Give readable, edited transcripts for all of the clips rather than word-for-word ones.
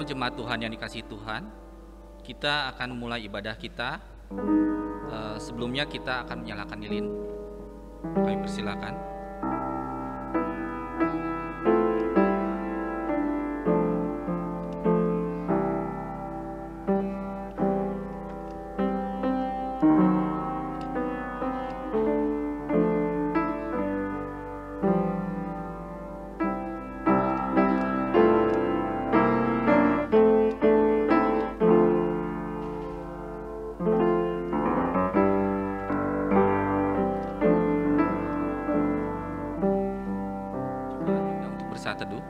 jemaat Tuhan yang dikasihi Tuhan, kita akan mulai ibadah kita. Sebelumnya kita akan menyalakan lilin. Kami persilakan. Saat teduh.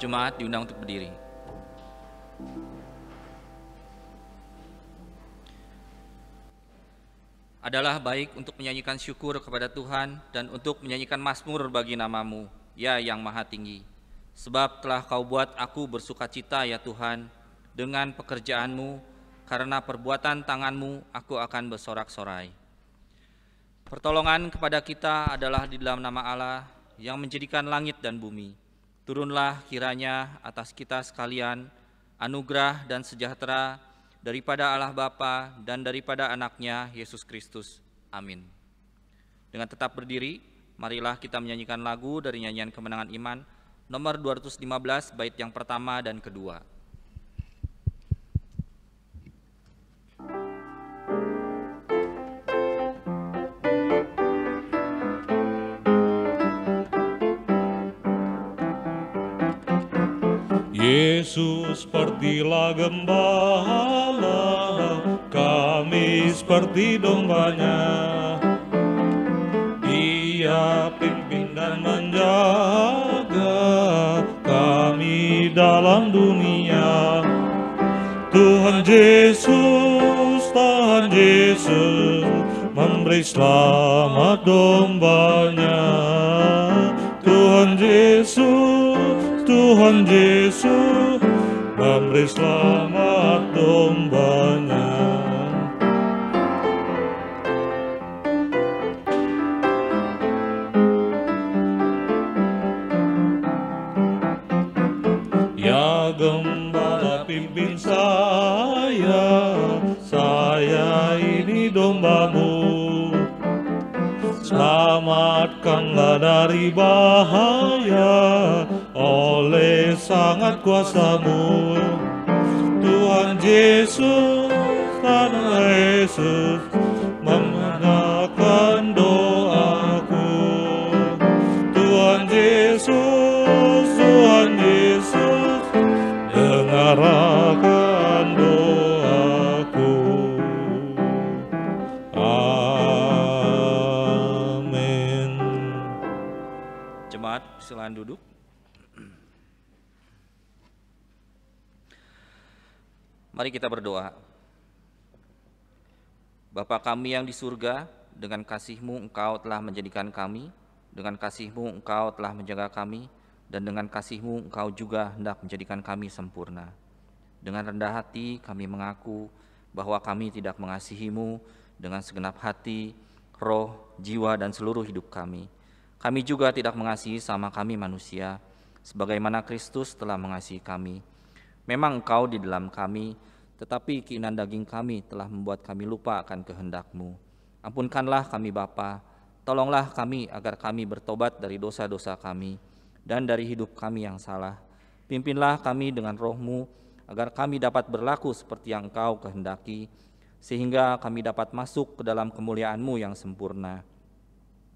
Jemaat diundang untuk berdiri. Adalah baik untuk menyanyikan syukur kepada Tuhan dan untuk menyanyikan mazmur bagi nama-Mu, ya yang maha tinggi. Sebab telah Kau buat aku bersukacita ya Tuhan, dengan pekerjaan-Mu, karena perbuatan tangan-Mu aku akan bersorak-sorai. Pertolongan kepada kita adalah di dalam nama Allah yang menjadikan langit dan bumi. Turunlah kiranya atas kita sekalian anugerah dan sejahtera daripada Allah Bapa dan daripada Anaknya Yesus Kristus. Amin. Dengan tetap berdiri, marilah kita menyanyikan lagu dari nyanyian Kemenangan Iman nomor 215 bait yang pertama dan kedua. Yesus sepertilah gembala, kami seperti dombanya. Dia pimpin dan menjaga kami dalam dunia. Tuhan Yesus memberi selamat dombanya. Tuhan Yesus memberi selamat dombanya. Ya gembala pimpin saya ini domba-Mu. Selamatkanlah dari bahaya oleh sangat kuasa-Mu. Tuhan Yesus mendengarkan doaku. Tuhan Yesus dengarkan doaku. Amin. Jemaat, silakan duduk. Mari kita berdoa. Bapa kami yang di surga, dengan kasih-Mu Engkau telah menjadikan kami, dengan kasih-Mu Engkau telah menjaga kami, dan dengan kasih-Mu Engkau juga hendak menjadikan kami sempurna. Dengan rendah hati kami mengaku bahwa kami tidak mengasihi-Mu dengan segenap hati, roh, jiwa, dan seluruh hidup kami. Kami juga tidak mengasihi sama kami manusia, sebagaimana Kristus telah mengasihi kami. Memang Engkau di dalam kami, tetapi keinginan daging kami telah membuat kami lupa akan kehendak-Mu. Ampunkanlah kami Bapa, tolonglah kami agar kami bertobat dari dosa-dosa kami dan dari hidup kami yang salah. Pimpinlah kami dengan Roh-Mu, agar kami dapat berlaku seperti yang Engkau kehendaki, sehingga kami dapat masuk ke dalam kemuliaan-Mu yang sempurna.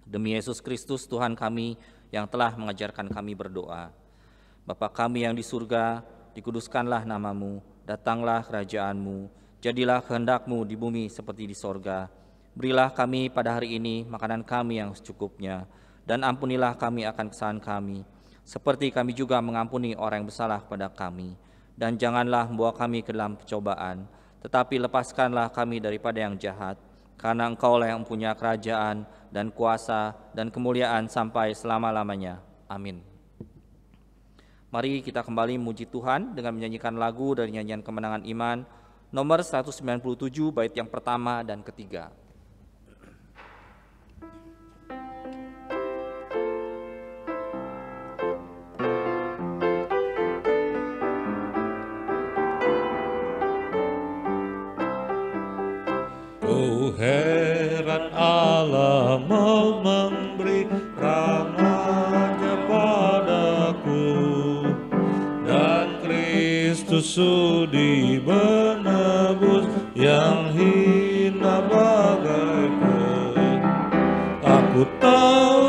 Demi Yesus Kristus Tuhan kami yang telah mengajarkan kami berdoa. Bapa kami yang di surga, dikuduskanlah nama-Mu, datanglah kerajaan-Mu, jadilah kehendak-Mu di bumi seperti di sorga. Berilah kami pada hari ini makanan kami yang secukupnya, dan ampunilah kami akan kesalahan kami, seperti kami juga mengampuni orang yang bersalah kepada kami. Dan janganlah membawa kami ke dalam pencobaan, tetapi lepaskanlah kami daripada yang jahat, karena Engkaulah yang mempunyai kerajaan dan kuasa dan kemuliaan sampai selama-lamanya. Amin. Mari kita kembali memuji Tuhan dengan menyanyikan lagu dari nyanyian kemenangan iman nomor 197 bait yang pertama dan ketiga. Oh heran Allah mau memberi rahmat-Nya padaku, dan Kristus sudi menebus yang hina bagaikan. Aku tahu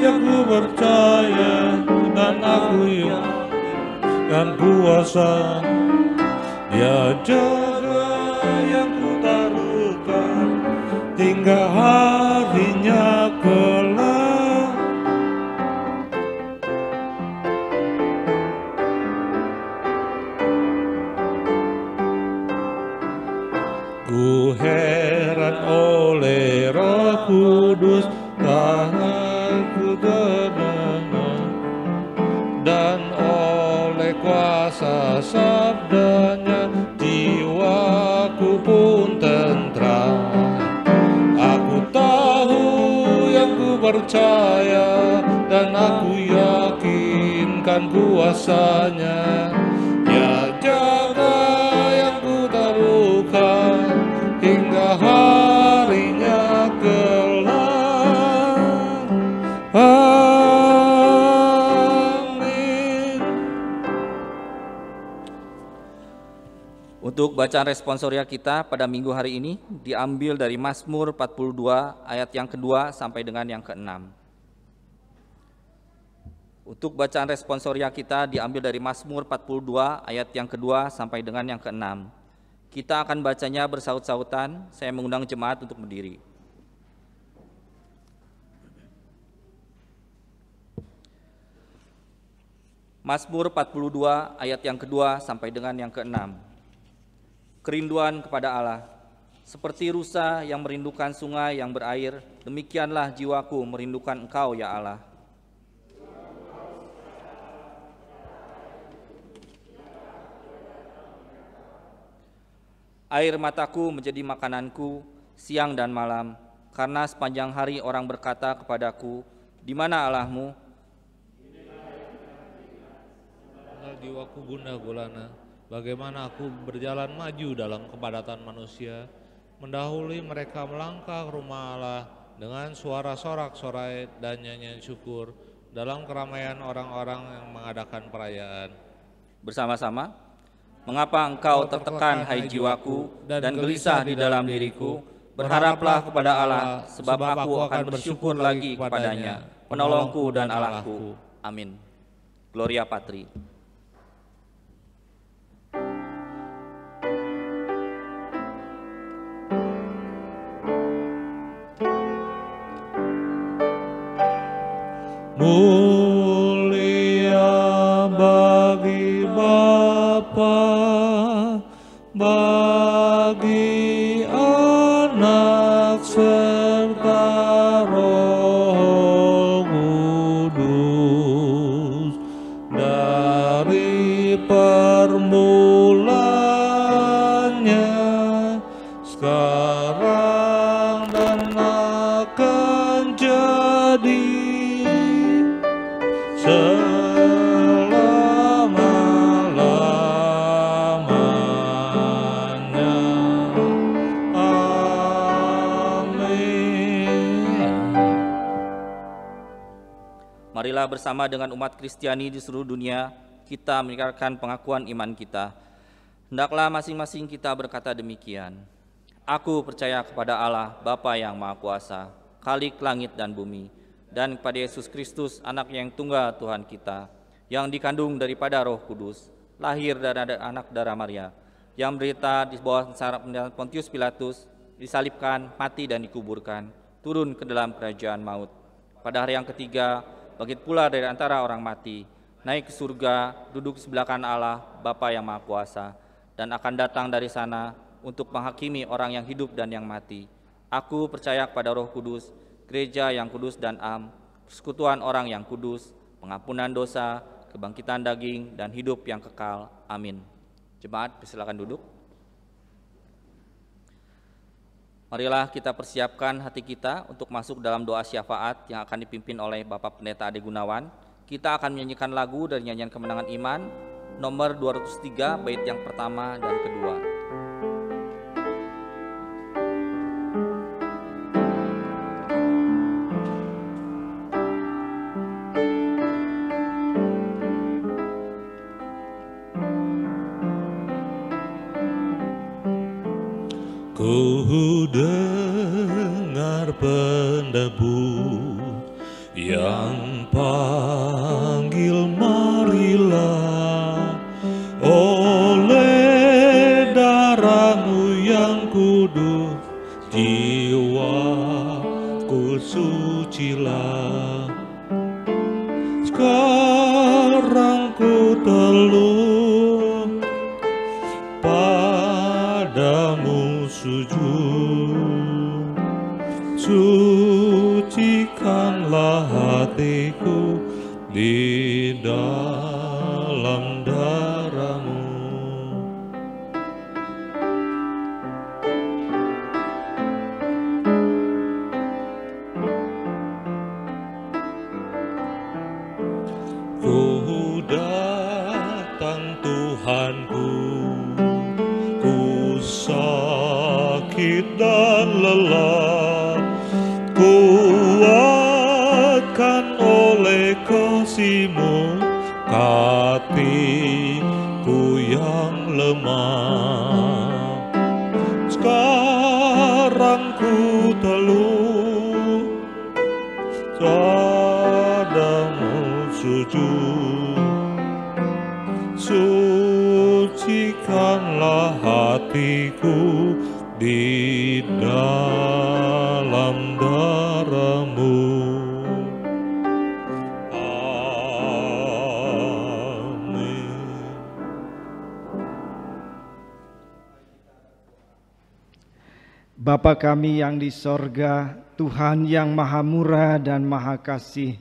yang ku percaya, dan aku yakin kuasa Dia jaga yang ku taruhkan hingga harinya kelak. Ku heran oleh Roh Kudus, tanganku terdengar, dan oleh kuasa sabdanya jiwaku pun tentram. Aku tahu yang ku percaya, dan aku yakinkan kuasanya. Dia jaga yang ku taruhkan hingga harinya kelak. Amin. Untuk bacaan responsoria kita pada minggu hari ini diambil dari Mazmur 42 ayat yang kedua sampai dengan yang ke-6. Untuk bacaan responsoria kita diambil dari Mazmur 42 ayat yang kedua sampai dengan yang ke-6. Kita akan bacanya bersaut-sautan. Saya mengundang jemaat untuk berdiri. Mazmur 42 ayat yang kedua sampai dengan yang ke-6. Kerinduan kepada Allah. Seperti rusa yang merindukan sungai yang berair, demikianlah jiwaku merindukan Engkau, ya Allah. Air mataku menjadi makananku siang dan malam, karena sepanjang hari orang berkata kepadaku, di mana Allahmu? Jiwaku gundah gulana, bagaimana aku berjalan maju dalam kepadatan manusia, mendahului mereka melangkah ke rumah Allah dengan suara sorak-sorai dan nyanyian syukur dalam keramaian orang-orang yang mengadakan perayaan. Bersama-sama. Mengapa engkau tertekan, hai jiwaku, dan gelisah di dalam diriku? Berharaplah kepada Allah, sebab aku akan bersyukur lagi kepadanya, penolongku dan Allahku. Amin. Gloria Patri. Mulia bagi Bapa, bagi Anak serta Roh Kudus, dari permulannya, sekarang dan akan jadi selama-lamanya. Amin. Marilah bersama dengan umat Kristiani di seluruh dunia, kita meningkatkan pengakuan iman kita. Hendaklah masing-masing kita berkata demikian. Aku percaya kepada Allah, Bapa yang Maha Kuasa, Khalik langit dan bumi, dan kepada Yesus Kristus, Anak yang tunggal Tuhan kita, yang dikandung daripada Roh Kudus, lahir dari anak darah Maria, yang menderita di bawah pemerintahan Pontius Pilatus, disalibkan, mati dan dikuburkan, turun ke dalam kerajaan maut. Pada hari yang ketiga, bangkit pula dari antara orang mati, naik ke surga, duduk sebelah kanan Allah, Bapa yang Maha Kuasa, dan akan datang dari sana untuk menghakimi orang yang hidup dan yang mati. Aku percaya kepada Roh Kudus, gereja yang kudus dan am, persekutuan orang yang kudus, pengampunan dosa, kebangkitan daging, dan hidup yang kekal. Amin. Jemaat, silakan duduk. Marilah kita persiapkan hati kita untuk masuk dalam doa syafaat yang akan dipimpin oleh Bapak Pendeta Ade Gunawan. Kita akan menyanyikan lagu dari nyanyian Kemenangan Iman, nomor 203, bait yang pertama dan kedua. Ku dengar pendebut yang panggil marilah, oleh darah-Mu yang kudus jiwaku sucilah. Sekarang ku teluh padamu sujud, sucikanlah hatiku di dalam darah-Mu. Ku datang Tuhanku, ku sakit dan lelah, kuatkan oleh kasih-Mu hatiku yang lemah. Sekarang ku teluh padamu sujud, sucikanlah hatiku di dalam darah-Mu. Amin. Bapa kami yang di sorga, Tuhan yang maha murah dan maha kasih,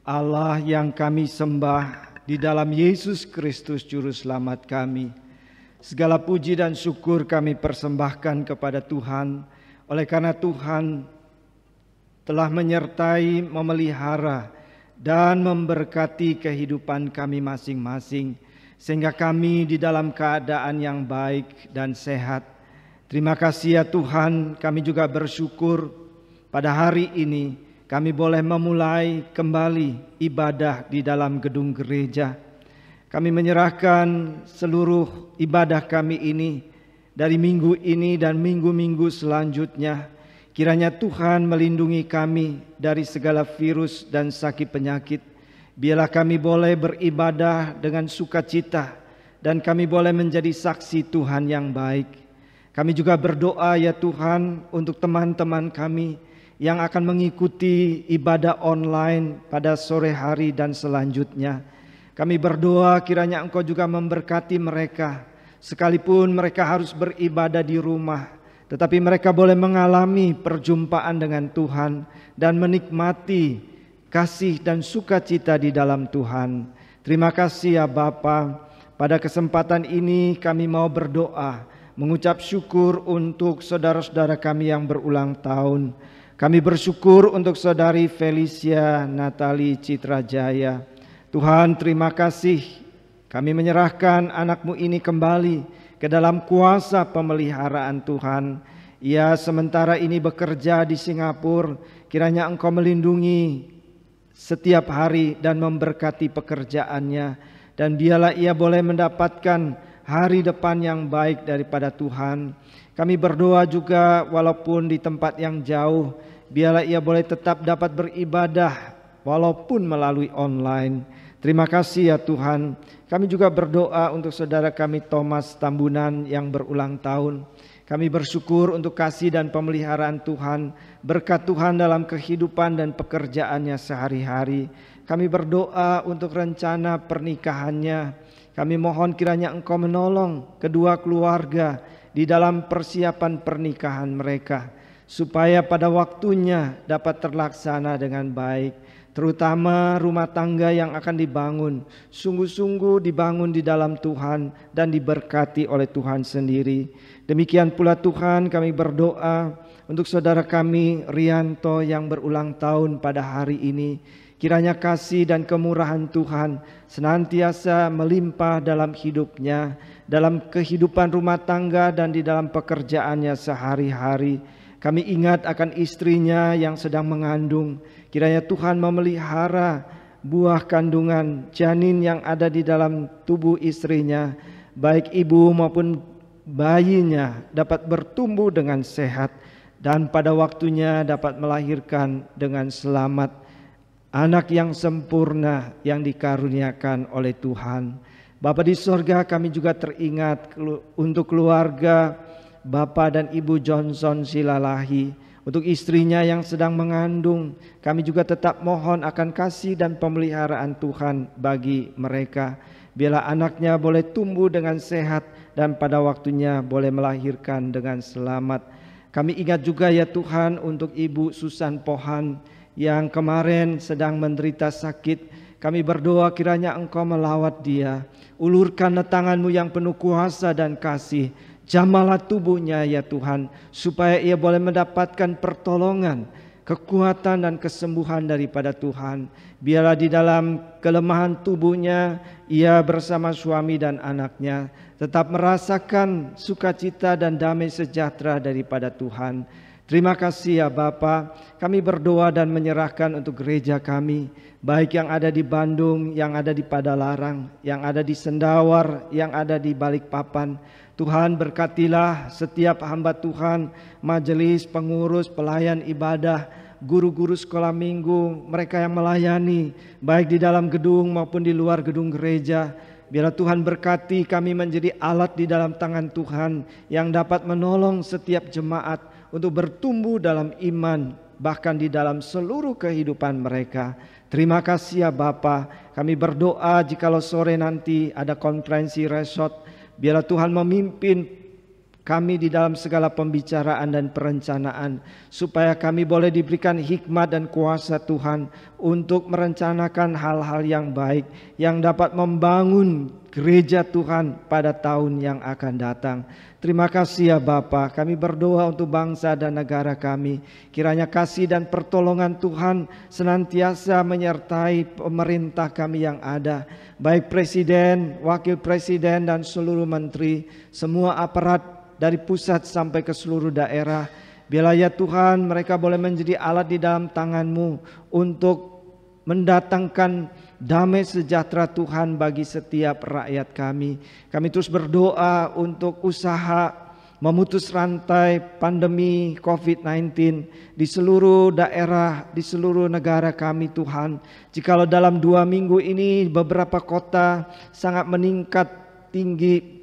Allah yang kami sembah di dalam Yesus Kristus Juru Selamat kami. Segala puji dan syukur kami persembahkan kepada Tuhan, oleh karena Tuhan telah menyertai, memelihara, dan memberkati kehidupan kami masing-masing, sehingga kami di dalam keadaan yang baik dan sehat. Terima kasih ya Tuhan, kami juga bersyukur pada hari ini kami boleh memulai kembali ibadah di dalam gedung gereja. Kami menyerahkan seluruh ibadah kami ini dari minggu ini dan minggu-minggu selanjutnya. Kiranya Tuhan melindungi kami dari segala virus dan sakit penyakit. Biarlah kami boleh beribadah dengan sukacita dan kami boleh menjadi saksi Tuhan yang baik. Kami juga berdoa ya Tuhan untuk teman-teman kami yang akan mengikuti ibadah online pada sore hari dan selanjutnya. Kami berdoa kiranya Engkau juga memberkati mereka, sekalipun mereka harus beribadah di rumah, tetapi mereka boleh mengalami perjumpaan dengan Tuhan dan menikmati kasih dan sukacita di dalam Tuhan. Terima kasih ya Bapa. Pada kesempatan ini kami mau berdoa, mengucap syukur untuk saudara-saudara kami yang berulang tahun. Kami bersyukur untuk saudari Felicia Natali Citra Jaya. Tuhan, terima kasih. Kami menyerahkan anakmu ini kembali ke dalam kuasa pemeliharaan Tuhan. Ia sementara ini bekerja di Singapura. Kiranya Engkau melindungi setiap hari dan memberkati pekerjaannya. Dan biarlah ia boleh mendapatkan hari depan yang baik daripada Tuhan. Kami berdoa juga walaupun di tempat yang jauh, biarlah ia boleh tetap dapat beribadah walaupun melalui online. Terima kasih ya Tuhan. Kami juga berdoa untuk saudara kami Thomas Tambunan yang berulang tahun. Kami bersyukur untuk kasih dan pemeliharaan Tuhan, berkat Tuhan dalam kehidupan dan pekerjaannya sehari-hari. Kami berdoa untuk rencana pernikahannya. Kami mohon kiranya Engkau menolong kedua keluarga di dalam persiapan pernikahan mereka, supaya pada waktunya dapat terlaksana dengan baik. Terutama rumah tangga yang akan dibangun, sungguh-sungguh dibangun di dalam Tuhan dan diberkati oleh Tuhan sendiri. Demikian pula Tuhan, kami berdoa untuk saudara kami Rianto yang berulang tahun pada hari ini. Kiranya kasih dan kemurahan Tuhan senantiasa melimpah dalam hidupnya, dalam kehidupan rumah tangga dan di dalam pekerjaannya sehari-hari. Kami ingat akan istrinya yang sedang mengandung. Kiranya Tuhan memelihara buah kandungan janin yang ada di dalam tubuh istrinya, baik ibu maupun bayinya dapat bertumbuh dengan sehat dan pada waktunya dapat melahirkan dengan selamat anak yang sempurna yang dikaruniakan oleh Tuhan. Bapa di sorga, kami juga teringat untuk keluarga Bapak dan Ibu Johnson Silalahi, untuk istrinya yang sedang mengandung. Kami juga tetap mohon akan kasih dan pemeliharaan Tuhan bagi mereka. Biarlah anaknya boleh tumbuh dengan sehat dan pada waktunya boleh melahirkan dengan selamat. Kami ingat juga ya Tuhan untuk Ibu Susan Pohan yang kemarin sedang menderita sakit. Kami berdoa kiranya Engkau melawat dia. Ulurkan tangan-Mu yang penuh kuasa dan kasih. Jamalah tubuhnya ya Tuhan, supaya ia boleh mendapatkan pertolongan, kekuatan dan kesembuhan daripada Tuhan. Biarlah di dalam kelemahan tubuhnya, ia bersama suami dan anaknya tetap merasakan sukacita dan damai sejahtera daripada Tuhan. Terima kasih ya Bapa. Kami berdoa dan menyerahkan untuk gereja kami, baik yang ada di Bandung, yang ada di Padalarang, yang ada di Sendawar, yang ada di Balikpapan. Tuhan berkatilah setiap hamba Tuhan, majelis, pengurus, pelayan ibadah, guru-guru sekolah minggu, mereka yang melayani baik di dalam gedung maupun di luar gedung gereja. Biarlah Tuhan berkati kami menjadi alat di dalam tangan Tuhan yang dapat menolong setiap jemaat untuk bertumbuh dalam iman, bahkan di dalam seluruh kehidupan mereka. Terima kasih ya Bapa. Kami berdoa jikalau sore nanti ada konferensi resort, biarlah Tuhan memimpin kami di dalam segala pembicaraan dan perencanaan, supaya kami boleh diberikan hikmat dan kuasa Tuhan untuk merencanakan hal-hal yang baik yang dapat membangun gereja Tuhan pada tahun yang akan datang. Terima kasih ya Bapa. Kami berdoa untuk bangsa dan negara kami. Kiranya kasih dan pertolongan Tuhan senantiasa menyertai pemerintah kami yang ada, baik presiden, wakil presiden dan seluruh menteri, semua aparat dari pusat sampai ke seluruh daerah. Biarlah ya Tuhan mereka boleh menjadi alat di dalam tangan-Mu untuk mendatangkan damai sejahtera Tuhan bagi setiap rakyat kami. Kami terus berdoa untuk usaha memutus rantai pandemi COVID-19 di seluruh daerah, di seluruh negara kami Tuhan. Jikalau dalam 2 minggu ini beberapa kota sangat meningkat tinggi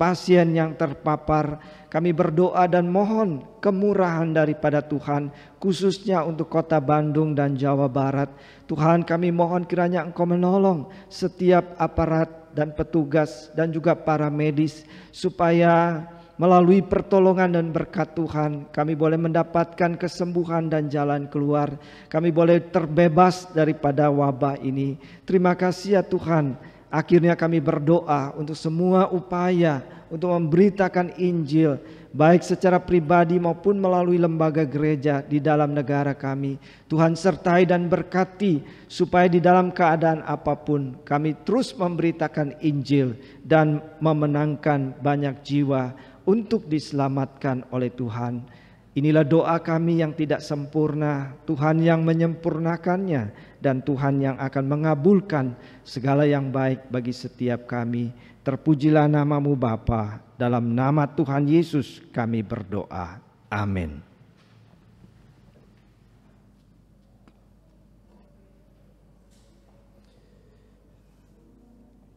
pasien yang terpapar, kami berdoa dan mohon kemurahan daripada Tuhan, khususnya untuk kota Bandung dan Jawa Barat. Tuhan, kami mohon kiranya Engkau menolong setiap aparat dan petugas dan juga para medis, supaya melalui pertolongan dan berkat Tuhan kami boleh mendapatkan kesembuhan dan jalan keluar. Kami boleh terbebas daripada wabah ini. Terima kasih ya Tuhan. Akhirnya kami berdoa untuk semua upaya untuk memberitakan Injil, baik secara pribadi maupun melalui lembaga gereja di dalam negara kami. Tuhan sertai dan berkati supaya di dalam keadaan apapun kami terus memberitakan Injil dan memenangkan banyak jiwa untuk diselamatkan oleh Tuhan. Inilah doa kami yang tidak sempurna, Tuhan yang menyempurnakannya, dan Tuhan yang akan mengabulkan segala yang baik bagi setiap kami. Terpujilah nama-Mu Bapa, dalam nama Tuhan Yesus kami berdoa. Amin.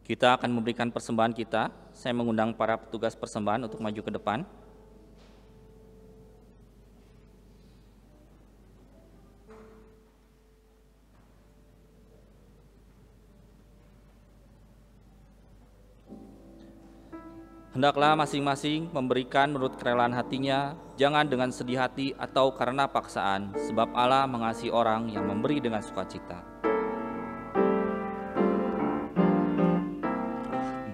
Kita akan memberikan persembahan kita. Saya mengundang para petugas persembahan untuk maju ke depan. Hendaklah masing-masing memberikan menurut kerelaan hatinya, jangan dengan sedih hati atau karena paksaan, sebab Allah mengasihi orang yang memberi dengan sukacita.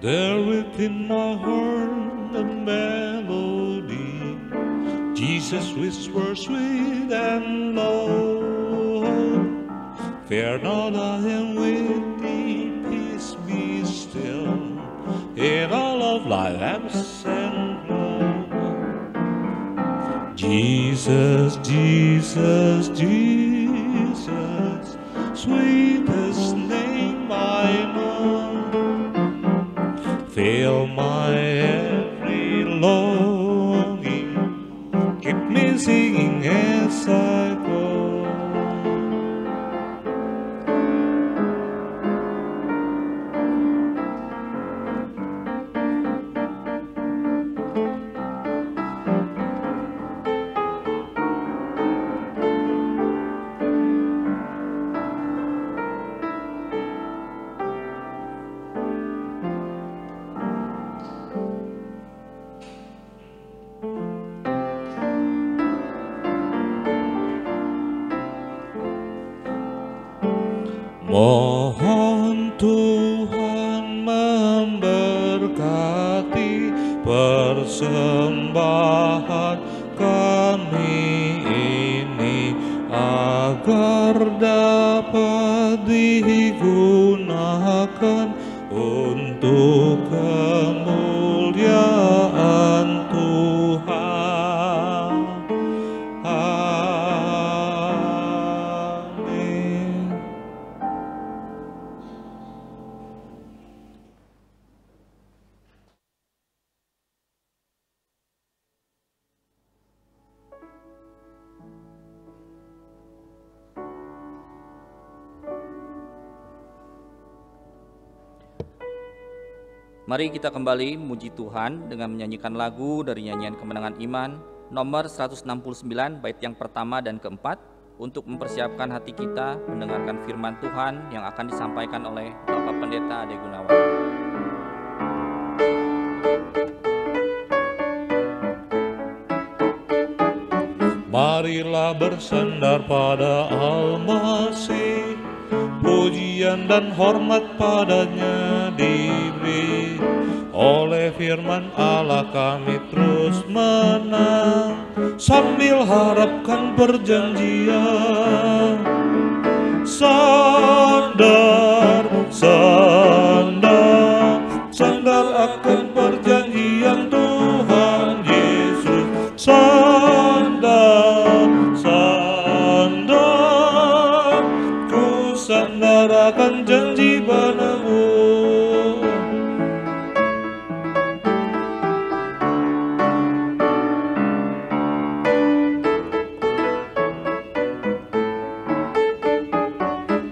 There within my heart a melody, Jesus whispers sweet and low. Fear not, I am with thee, peace be still. In all of life and flow. Jesus, Jesus, Jesus, sweetest name I know. Fill my every longing, keep me singing as I go. Mohon Tuhan memberkati persembahan kami ini, agar dapat digunakan untuk kemuliaan Tuhan. Amin. Mari kita kembali memuji Tuhan dengan menyanyikan lagu dari nyanyian Kemenangan Iman nomor 169 bait yang pertama dan keempat untuk mempersiapkan hati kita mendengarkan firman Tuhan yang akan disampaikan oleh Bapak Pendeta Ade Gunawan. Marilah bersandar pada Al-Masih, pujian dan hormat padanya diberi. Oleh firman Allah kami terus menang, sambil harapkan perjanjian. Sandar, sandar, sandar akan perjanjian Tuhan Yesus. Sandar, sandar, ku sandar akan janji padamu.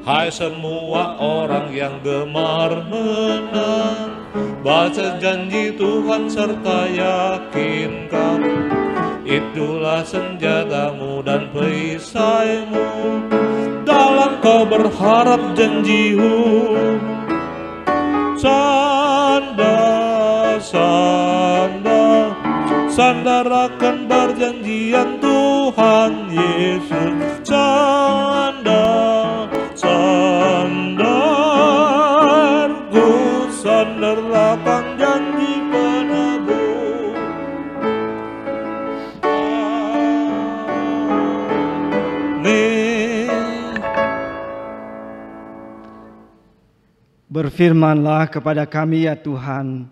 Hai semua orang yang gemar menang, baca janji Tuhan serta yakinkan. Itulah senjatamu dan perisaimu, dalam kau berharap janjimu. Sandar, sandar, sandar akan perjanjian Tuhan Yesus. Sandar, sandar, ku sandar akan janji padamu. Berfirmanlah kepada kami ya Tuhan,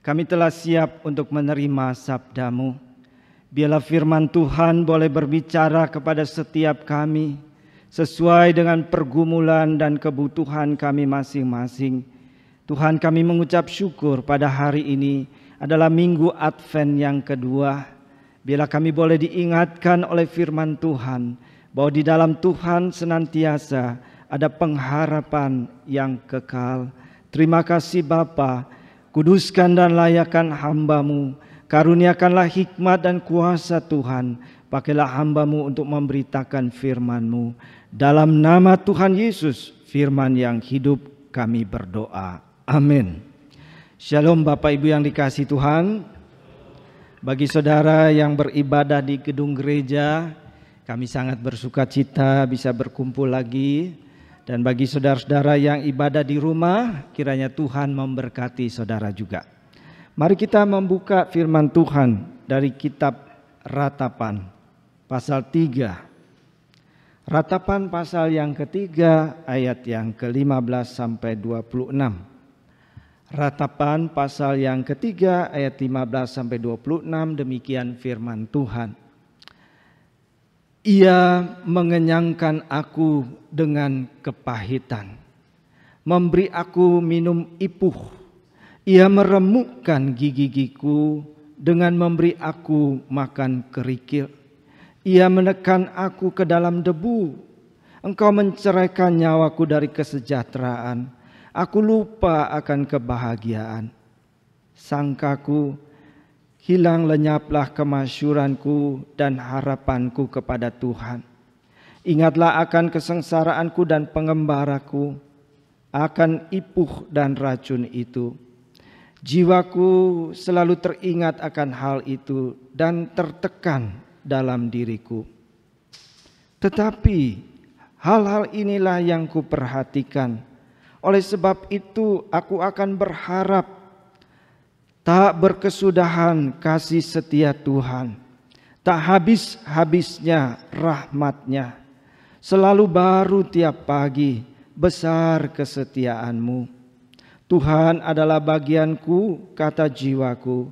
kami telah siap untuk menerima sabda-Mu. Biarlah firman Tuhan boleh berbicara kepada setiap kami, sesuai dengan pergumulan dan kebutuhan kami masing-masing. Tuhan, kami mengucap syukur pada hari ini adalah Minggu Advent yang kedua. Biarlah kami boleh diingatkan oleh firman Tuhan, bahwa di dalam Tuhan senantiasa ada pengharapan yang kekal. Terima kasih Bapa, kuduskan dan layakkan hamba-Mu, karuniakanlah hikmat dan kuasa Tuhan, pakailah hamba-Mu untuk memberitakan firman-Mu. Dalam nama Tuhan Yesus, firman yang hidup, kami berdoa. Amin. Shalom Bapak Ibu yang dikasihi Tuhan. Bagi saudara yang beribadah di gedung gereja, kami sangat bersuka cita bisa berkumpul lagi. Dan bagi saudara-saudara yang ibadah di rumah, kiranya Tuhan memberkati saudara juga. Mari kita membuka firman Tuhan dari kitab Ratapan pasal 3. Ratapan pasal yang ketiga ayat yang ke-15 sampai 26. Ratapan pasal yang ketiga ayat 15 sampai 26, demikian firman Tuhan. Ia mengenyangkan aku dengan kepahitan, memberi aku minum ipuh. Ia meremukkan gigi-gigiku dengan memberi aku makan kerikil. Ia menekan aku ke dalam debu. Engkau menceraikan nyawaku dari kesejahteraan. Aku lupa akan kebahagiaan. Sangkaku hilang lenyaplah kemasyuranku dan harapanku kepada Tuhan. Ingatlah akan kesengsaraanku dan pengembaraku, akan ipuh dan racun itu. Jiwaku selalu teringat akan hal itu dan tertekan dalam diriku. Tetapi hal-hal inilah yang kuperhatikan. Oleh sebab itu aku akan berharap, tak berkesudahan kasih setia Tuhan, tak habis-habisnya rahmat-Nya. Selalu baru tiap pagi, besar kesetiaan-Mu. Tuhan adalah bagianku, kata jiwaku.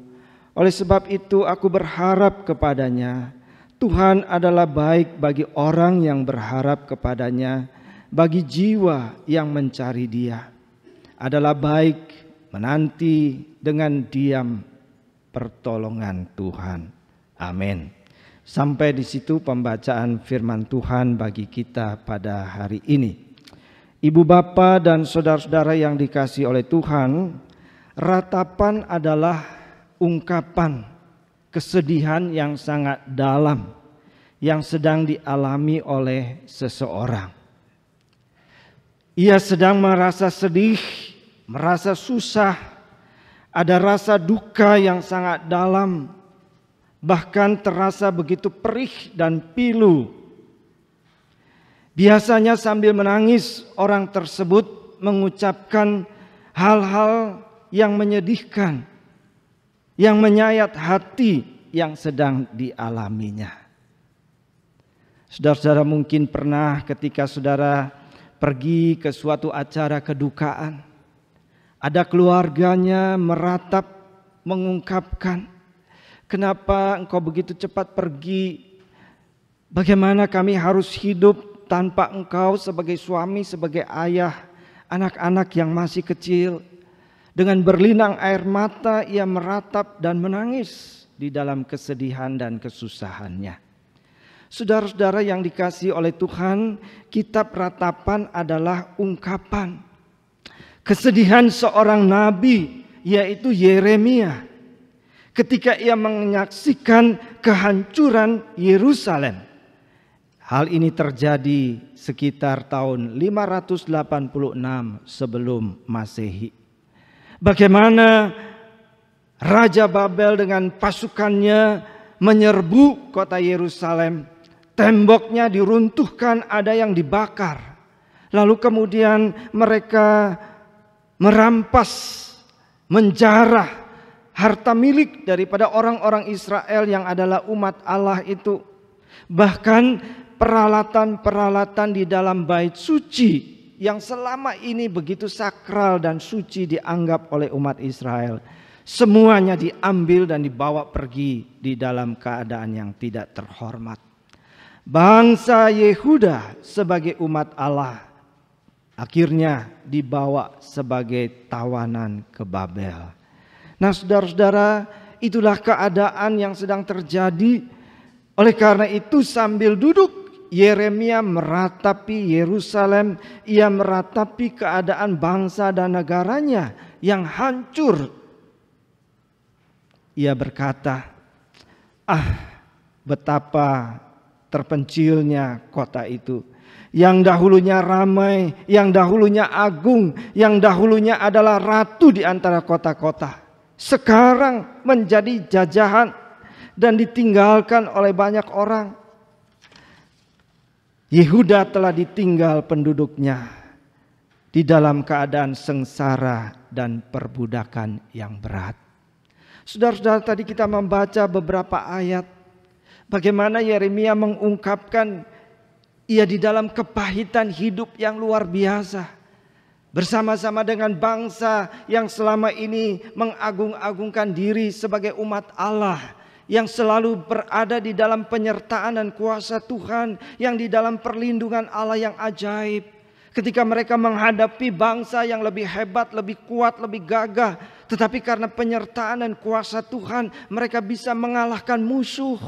Oleh sebab itu aku berharap kepada-Nya. Tuhan adalah baik bagi orang yang berharap kepada-Nya, bagi jiwa yang mencari Dia. Adalah baik menanti dengan diam pertolongan Tuhan. Amin. Sampai di situ pembacaan firman Tuhan bagi kita pada hari ini. Ibu bapa dan saudara-saudara yang dikasihi oleh Tuhan, ratapan adalah ungkapan kesedihan yang sangat dalam yang sedang dialami oleh seseorang. Ia sedang merasa sedih, merasa susah, ada rasa duka yang sangat dalam, bahkan terasa begitu perih dan pilu. Biasanya sambil menangis orang tersebut mengucapkan hal-hal yang menyedihkan, yang menyayat hati yang sedang dialaminya. Saudara-saudara mungkin pernah ketika saudara pergi ke suatu acara kedukaan, ada keluarganya meratap mengungkapkan, kenapa engkau begitu cepat pergi? Bagaimana kami harus hidup tanpa engkau sebagai suami, sebagai ayah, anak-anak yang masih kecil. Dengan berlinang air mata ia meratap dan menangis di dalam kesedihan dan kesusahannya. Saudara-saudara yang dikasihi oleh Tuhan, kitab Ratapan adalah ungkapan kesedihan seorang nabi, yaitu Yeremia, ketika ia menyaksikan kehancuran Yerusalem. Hal ini terjadi sekitar tahun 586 sebelum Masehi. Bagaimana Raja Babel dengan pasukannya menyerbu kota Yerusalem. Temboknya diruntuhkan, ada yang dibakar. Lalu kemudian mereka merampas, menjarah harta milik daripada orang-orang Israel yang adalah umat Allah itu. Bahkan peralatan-peralatan di dalam bait suci yang selama ini begitu sakral dan suci dianggap oleh umat Israel, semuanya diambil dan dibawa pergi di dalam keadaan yang tidak terhormat. Bangsa Yehuda sebagai umat Allah akhirnya dibawa sebagai tawanan ke Babel. Nah saudara-saudara, itulah keadaan yang sedang terjadi. Oleh karena itu sambil duduk Yeremia meratapi Yerusalem, ia meratapi keadaan bangsa dan negaranya yang hancur. Ia berkata, betapa terpencilnya kota itu. Yang dahulunya ramai, yang dahulunya agung, yang dahulunya adalah ratu di antara kota-kota, sekarang menjadi jajahan dan ditinggalkan oleh banyak orang. Yehuda telah ditinggal penduduknya di dalam keadaan sengsara dan perbudakan yang berat. Saudara-saudara, tadi kita membaca beberapa ayat bagaimana Yeremia mengungkapkan ia di dalam kepahitan hidup yang luar biasa, bersama-sama dengan bangsa yang selama ini mengagung-agungkan diri sebagai umat Allah, yang selalu berada di dalam penyertaan dan kuasa Tuhan, yang di dalam perlindungan Allah yang ajaib. Ketika mereka menghadapi bangsa yang lebih hebat, lebih kuat, lebih gagah, tetapi karena penyertaan dan kuasa Tuhan mereka bisa mengalahkan musuh.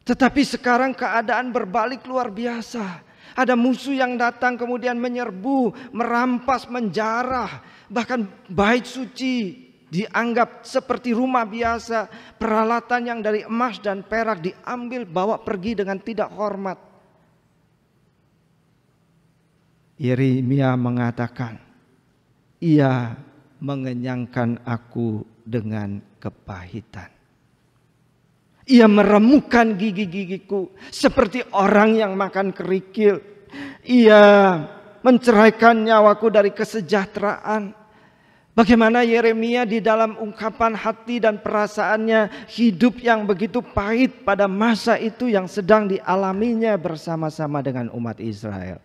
Tetapi sekarang keadaan berbalik luar biasa. Ada musuh yang datang kemudian menyerbu, merampas, menjarah. Bahkan bait suci dianggap seperti rumah biasa. Peralatan yang dari emas dan perak diambil bawa pergi dengan tidak hormat. Yeremia mengatakan, ia mengenyangkan aku dengan kepahitan. Ia meremukkan gigi-gigiku seperti orang yang makan kerikil. Ia menceraikan nyawaku dari kesejahteraan. Bagaimana Yeremia di dalam ungkapan hati dan perasaannya hidup yang begitu pahit pada masa itu yang sedang dialaminya bersama-sama dengan umat Israel.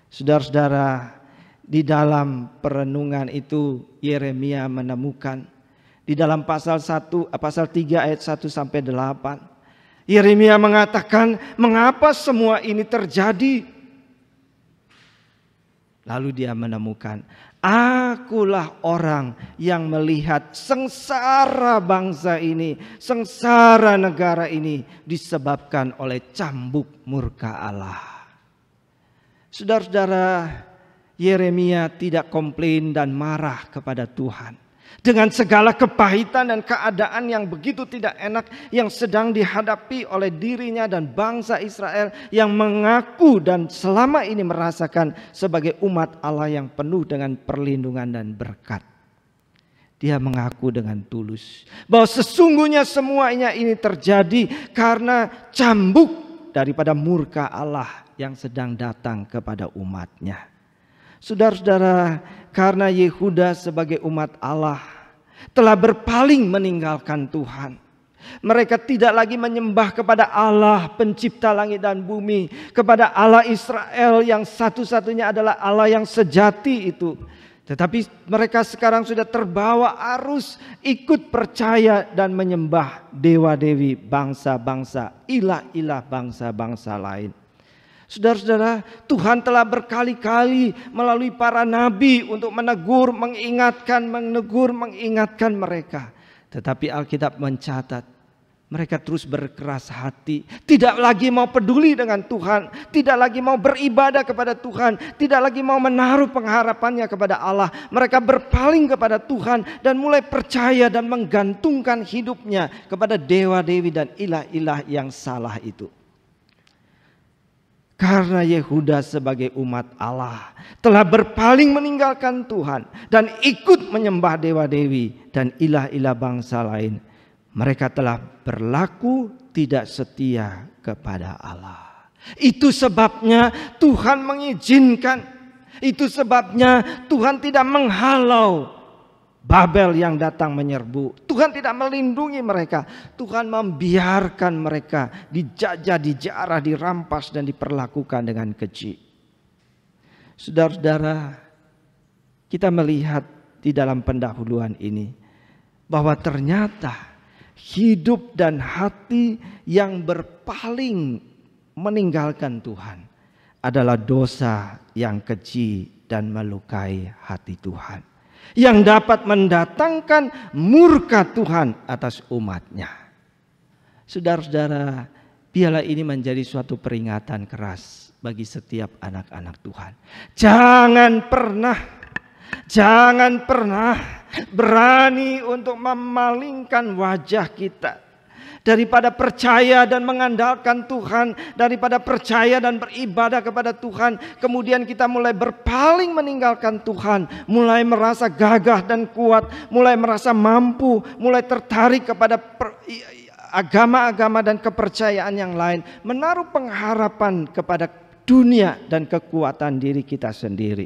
Saudara-saudara, di dalam perenungan itu Yeremia menemukan di dalam pasal 3 ayat 1 sampai 8. Yeremia mengatakan, mengapa semua ini terjadi? Lalu dia menemukan, akulah orang yang melihat sengsara bangsa ini, sengsara negara ini disebabkan oleh cambuk murka Allah. Saudara-saudara, Yeremia tidak komplain dan marah kepada Tuhan. Dengan segala kepahitan dan keadaan yang begitu tidak enak yang sedang dihadapi oleh dirinya dan bangsa Israel yang mengaku dan selama ini merasakan sebagai umat Allah yang penuh dengan perlindungan dan berkat. Dia mengaku dengan tulus bahwa sesungguhnya semuanya ini terjadi karena cambuk daripada murka Allah yang sedang datang kepada umatnya. Saudara-saudara, karena Yehuda sebagai umat Allah telah berpaling meninggalkan Tuhan. Mereka tidak lagi menyembah kepada Allah pencipta langit dan bumi, kepada Allah Israel yang satu-satunya adalah Allah yang sejati itu. Tetapi mereka sekarang sudah terbawa arus, ikut percaya dan menyembah dewa-dewi bangsa-bangsa, ilah-ilah bangsa-bangsa lain. Saudara-saudara, Tuhan telah berkali-kali melalui para nabi untuk menegur, mengingatkan mereka. Tetapi Alkitab mencatat, mereka terus berkeras hati, tidak lagi mau peduli dengan Tuhan, tidak lagi mau beribadah kepada Tuhan, tidak lagi mau menaruh pengharapannya kepada Allah. Mereka berpaling kepada Tuhan dan mulai percaya dan menggantungkan hidupnya kepada dewa-dewi dan ilah-ilah yang salah itu. Karena Yehuda sebagai umat Allah telah berpaling meninggalkan Tuhan dan ikut menyembah dewa-dewi dan ilah-ilah bangsa lain, mereka telah berlaku tidak setia kepada Allah. Itu sebabnya Tuhan mengizinkan, itu sebabnya Tuhan tidak menghalau Babel yang datang menyerbu. Tuhan tidak melindungi mereka. Tuhan membiarkan mereka dijajah, dijarah, dirampas dan diperlakukan dengan keji. Saudara-saudara, kita melihat di dalam pendahuluan ini bahwa ternyata hidup dan hati yang berpaling meninggalkan Tuhan adalah dosa yang keji dan melukai hati Tuhan, yang dapat mendatangkan murka Tuhan atas umatnya. Saudara-saudara, biarlah ini menjadi suatu peringatan keras bagi setiap anak-anak Tuhan. Jangan pernah berani untuk memalingkan wajah kita daripada percaya dan mengandalkan Tuhan, daripada percaya dan beribadah kepada Tuhan, kemudian kita mulai berpaling meninggalkan Tuhan, mulai merasa gagah dan kuat, mulai merasa mampu, mulai tertarik kepada agama-agama dan kepercayaan yang lain, menaruh pengharapan kepada dunia dan kekuatan diri kita sendiri.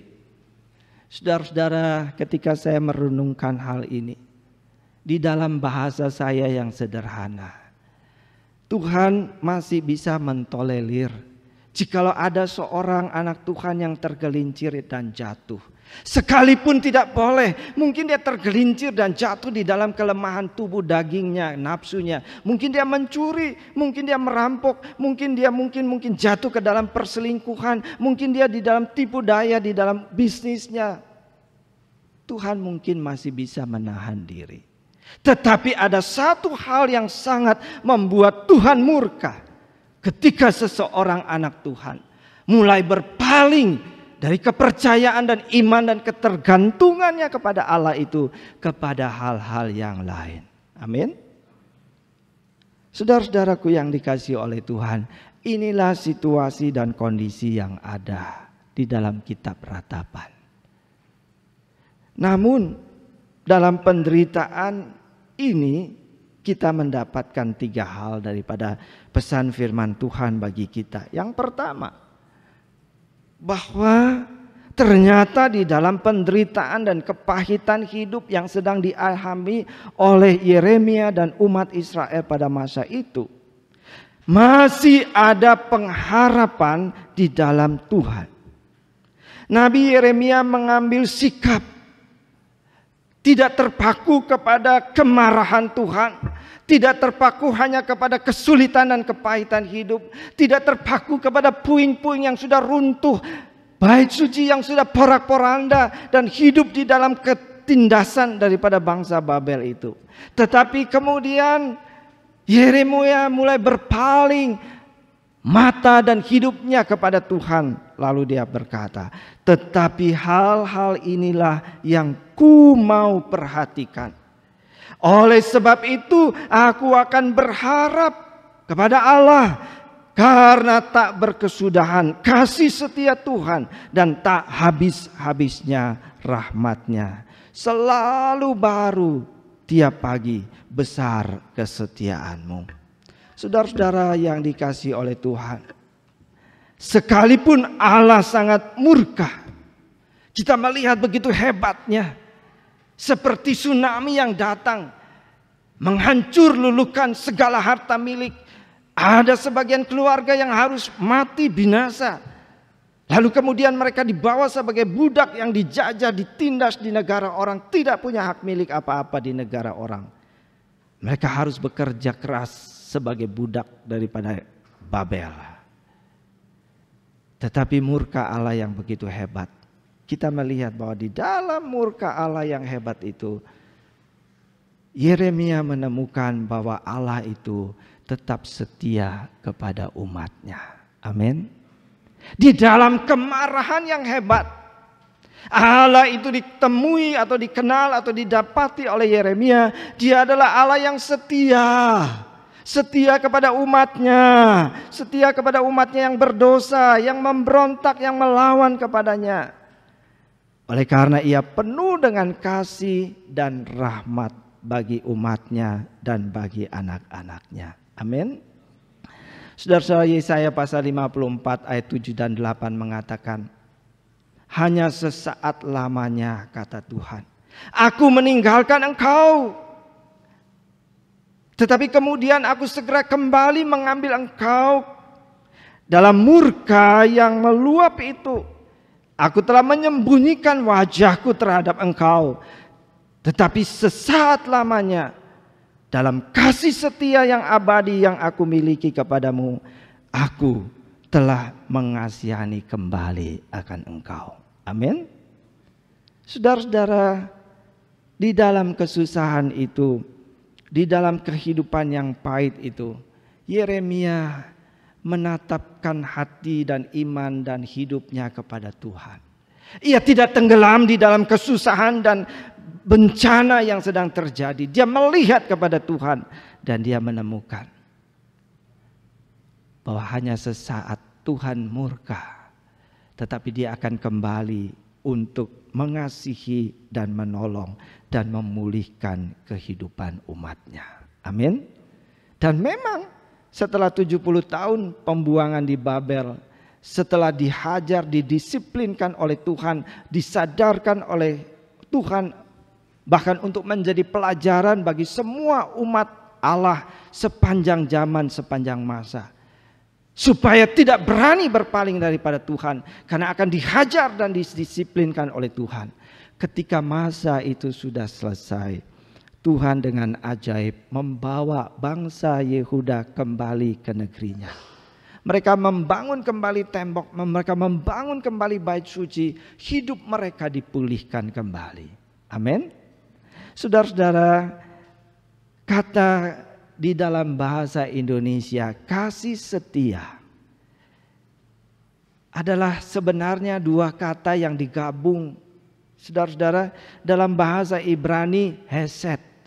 Saudara-saudara, ketika saya merenungkan hal ini, di dalam bahasa saya yang sederhana, Tuhan masih bisa mentolerir jikalau ada seorang anak Tuhan yang tergelincir dan jatuh. Sekalipun tidak boleh, mungkin dia tergelincir dan jatuh di dalam kelemahan tubuh dagingnya, nafsunya. Mungkin dia mencuri, mungkin dia merampok, mungkin dia mungkin jatuh ke dalam perselingkuhan, mungkin dia di dalam tipu daya di dalam bisnisnya. Tuhan mungkin masih bisa menahan diri. Tetapi ada satu hal yang sangat membuat Tuhan murka, ketika seseorang anak Tuhan mulai berpaling dari kepercayaan dan iman dan ketergantungannya kepada Allah itu kepada hal-hal yang lain. Amin. Saudara-saudaraku yang dikasihi oleh Tuhan, inilah situasi dan kondisi yang ada di dalam kitab Ratapan. Namun dalam penderitaan ini kita mendapatkan 3 hal daripada pesan firman Tuhan bagi kita. Yang pertama, bahwa ternyata di dalam penderitaan dan kepahitan hidup yang sedang dialami oleh Yeremia dan umat Israel pada masa itu, masih ada pengharapan di dalam Tuhan. Nabi Yeremia mengambil sikap tidak terpaku kepada kemarahan Tuhan, tidak terpaku hanya kepada kesulitan dan kepahitan hidup, tidak terpaku kepada puing-puing yang sudah runtuh, bait suci yang sudah porak-poranda dan hidup di dalam ketindasan daripada bangsa Babel itu. Tetapi kemudian Yeremia mulai berpaling mata dan hidupnya kepada Tuhan. Lalu dia berkata, tetapi hal-hal inilah yang ku mau perhatikan. Oleh sebab itu aku akan berharap kepada Allah, karena tak berkesudahan kasih setia Tuhan dan tak habis-habisnya rahmatnya. Selalu baru tiap pagi besar kesetiaanmu. Saudara-saudara yang dikasihi oleh Tuhan, sekalipun Allah sangat murka, kita melihat begitu hebatnya, seperti tsunami yang datang menghancur luluhkan segala harta milik. Ada sebagian keluarga yang harus mati binasa, lalu kemudian mereka dibawa sebagai budak yang dijajah, ditindas di negara orang, tidak punya hak milik apa-apa di negara orang. Mereka harus bekerja keras sebagai budak daripada Babel. Tetapi murka Allah yang begitu hebat, kita melihat bahwa di dalam murka Allah yang hebat itu, Yeremia menemukan bahwa Allah itu tetap setia kepada umatnya. Amin. Di dalam kemarahan yang hebat, Allah itu ditemui atau dikenal atau didapati oleh Yeremia. Dia adalah Allah yang setia. Setia kepada umatnya. Setia kepada umatnya yang berdosa, yang memberontak, yang melawan kepadanya. Oleh karena ia penuh dengan kasih dan rahmat bagi umatnya dan bagi anak-anaknya. Amin. Saudara-saudara, Yesaya pasal 54 ayat 7 dan 8 mengatakan, hanya sesaat lamanya kata Tuhan, aku meninggalkan engkau, tetapi kemudian aku segera kembali mengambil engkau. Dalam murka yang meluap itu, aku telah menyembunyikan wajahku terhadap engkau, tetapi sesaat lamanya dalam kasih setia yang abadi yang aku miliki kepadamu, aku telah mengasihani kembali akan engkau. Amin. Saudara-saudara, di dalam kesusahan itu, di dalam kehidupan yang pahit itu, Yeremia menatapkan hati dan iman dan hidupnya kepada Tuhan. Ia tidak tenggelam di dalam kesusahan dan bencana yang sedang terjadi. Dia melihat kepada Tuhan dan dia menemukan bahwa hanya sesaat Tuhan murka, tetapi dia akan kembali untuk mengasihi dan menolong dan memulihkan kehidupan umatnya. Amin. Dan memang setelah 70 tahun pembuangan di Babel, setelah dihajar, didisiplinkan oleh Tuhan, disadarkan oleh Tuhan, bahkan untuk menjadi pelajaran bagi semua umat Allah sepanjang zaman, sepanjang masa, supaya tidak berani berpaling daripada Tuhan, karena akan dihajar dan didisiplinkan oleh Tuhan. Ketika masa itu sudah selesai, Tuhan dengan ajaib membawa bangsa Yehuda kembali ke negerinya. Mereka membangun kembali tembok, mereka membangun kembali bait suci, hidup mereka dipulihkan kembali. Amin. Saudara-saudara, kata di dalam bahasa Indonesia kasih setia adalah sebenarnya dua kata yang digabung. Saudara-saudara, dalam bahasa Ibrani hesed.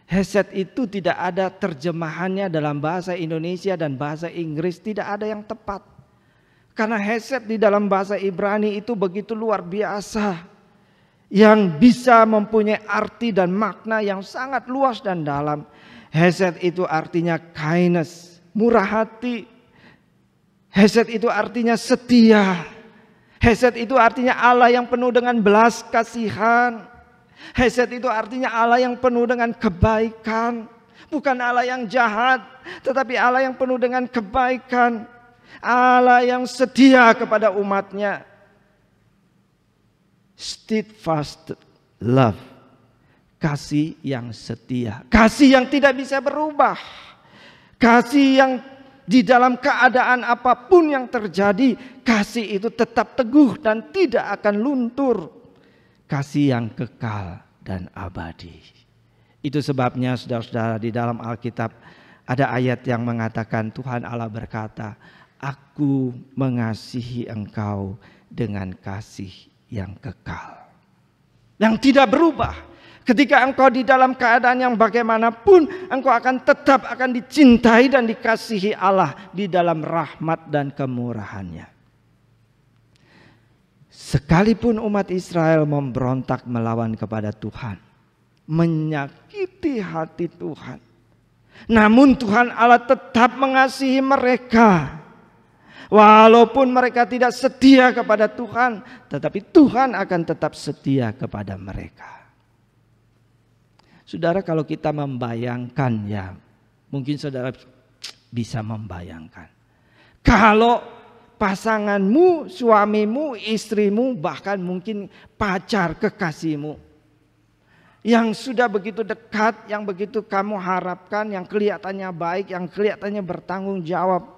Hesed itu tidak ada terjemahannya dalam bahasa Indonesia dan bahasa Inggris, tidak ada yang tepat. Karena hesed di dalam bahasa Ibrani itu begitu luar biasa, yang bisa mempunyai arti dan makna yang sangat luas dan dalam. Hesed itu artinya kindness, murah hati. Hesed itu artinya setia. Hesed itu artinya Allah yang penuh dengan belas kasihan. Hesed itu artinya Allah yang penuh dengan kebaikan. Bukan Allah yang jahat, tetapi Allah yang penuh dengan kebaikan. Allah yang setia kepada umatnya. Steadfast love, kasih yang setia, kasih yang tidak bisa berubah, kasih yang di dalam keadaan apapun yang terjadi, kasih itu tetap teguh dan tidak akan luntur, kasih yang kekal dan abadi. Itu sebabnya saudara-saudara, di dalam Alkitab ada ayat yang mengatakan Tuhan Allah berkata, aku mengasihi engkau dengan kasih yang kekal, yang tidak berubah. Ketika engkau di dalam keadaan yang bagaimanapun, engkau akan tetap akan dicintai dan dikasihi Allah di dalam rahmat dan kemurahannya. Sekalipun umat Israel memberontak melawan kepada Tuhan, menyakiti hati Tuhan, namun Tuhan Allah tetap mengasihi mereka. Walaupun mereka tidak setia kepada Tuhan, tetapi Tuhan akan tetap setia kepada mereka. Saudara, kalau kita membayangkan, ya mungkin saudara bisa membayangkan, kalau pasanganmu, suamimu, istrimu, bahkan mungkin pacar kekasihmu yang sudah begitu dekat, yang begitu kamu harapkan, yang kelihatannya baik, yang kelihatannya bertanggung jawab,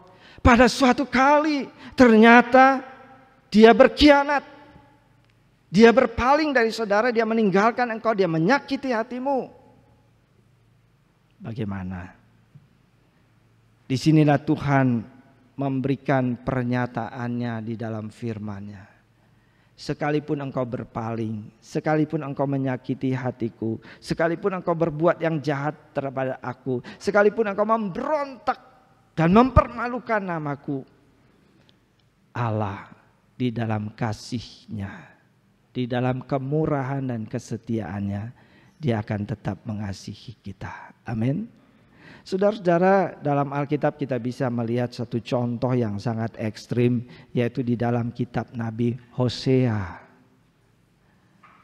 pada suatu kali ternyata dia berkhianat, dia berpaling dari saudara, dia meninggalkan engkau, dia menyakiti hatimu. Bagaimana? Disinilah Tuhan memberikan pernyataannya di dalam firman-Nya. Sekalipun engkau berpaling, sekalipun engkau menyakiti hatiku, sekalipun engkau berbuat yang jahat terhadap aku, sekalipun engkau memberontak dan mempermalukan namaku, Allah di dalam kasih-Nya, di dalam kemurahan dan kesetiaannya, Dia akan tetap mengasihi kita. Amin. Saudara-saudara, dalam Alkitab kita bisa melihat satu contoh yang sangat ekstrim, yaitu di dalam kitab Nabi Hosea.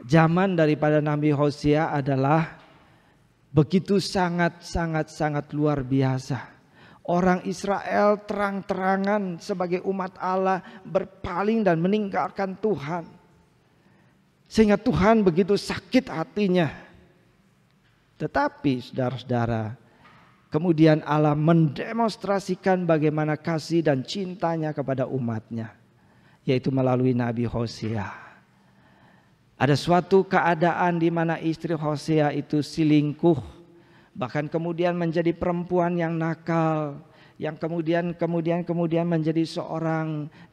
Zaman daripada Nabi Hosea adalah begitu sangat luar biasa. Orang Israel terang-terangan sebagai umat Allah berpaling dan meninggalkan Tuhan, sehingga Tuhan begitu sakit hatinya. Tetapi saudara-saudara, kemudian Allah mendemonstrasikan bagaimana kasih dan cintanya kepada umatnya, yaitu melalui Nabi Hosea. Ada suatu keadaan di mana istri Hosea itu selingkuh, bahkan kemudian menjadi perempuan yang nakal, yang kemudian menjadi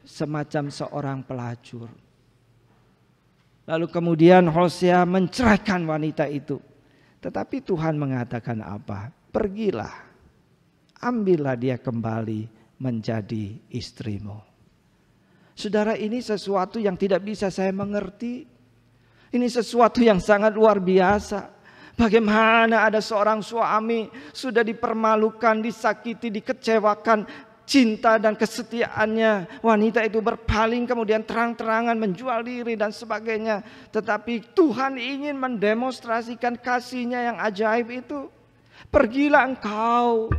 semacam seorang pelacur. Lalu kemudian Hosea menceraikan wanita itu. Tetapi Tuhan mengatakan apa? Pergilah, ambillah dia kembali menjadi istrimu. Saudara, ini sesuatu yang tidak bisa saya mengerti. Ini sesuatu yang sangat luar biasa. Bagaimana ada seorang suami sudah dipermalukan, disakiti, dikecewakan, cinta dan kesetiaannya. Wanita itu berpaling, kemudian terang-terangan menjual diri dan sebagainya. Tetapi Tuhan ingin mendemonstrasikan kasih-Nya yang ajaib itu. Pergilah engkau,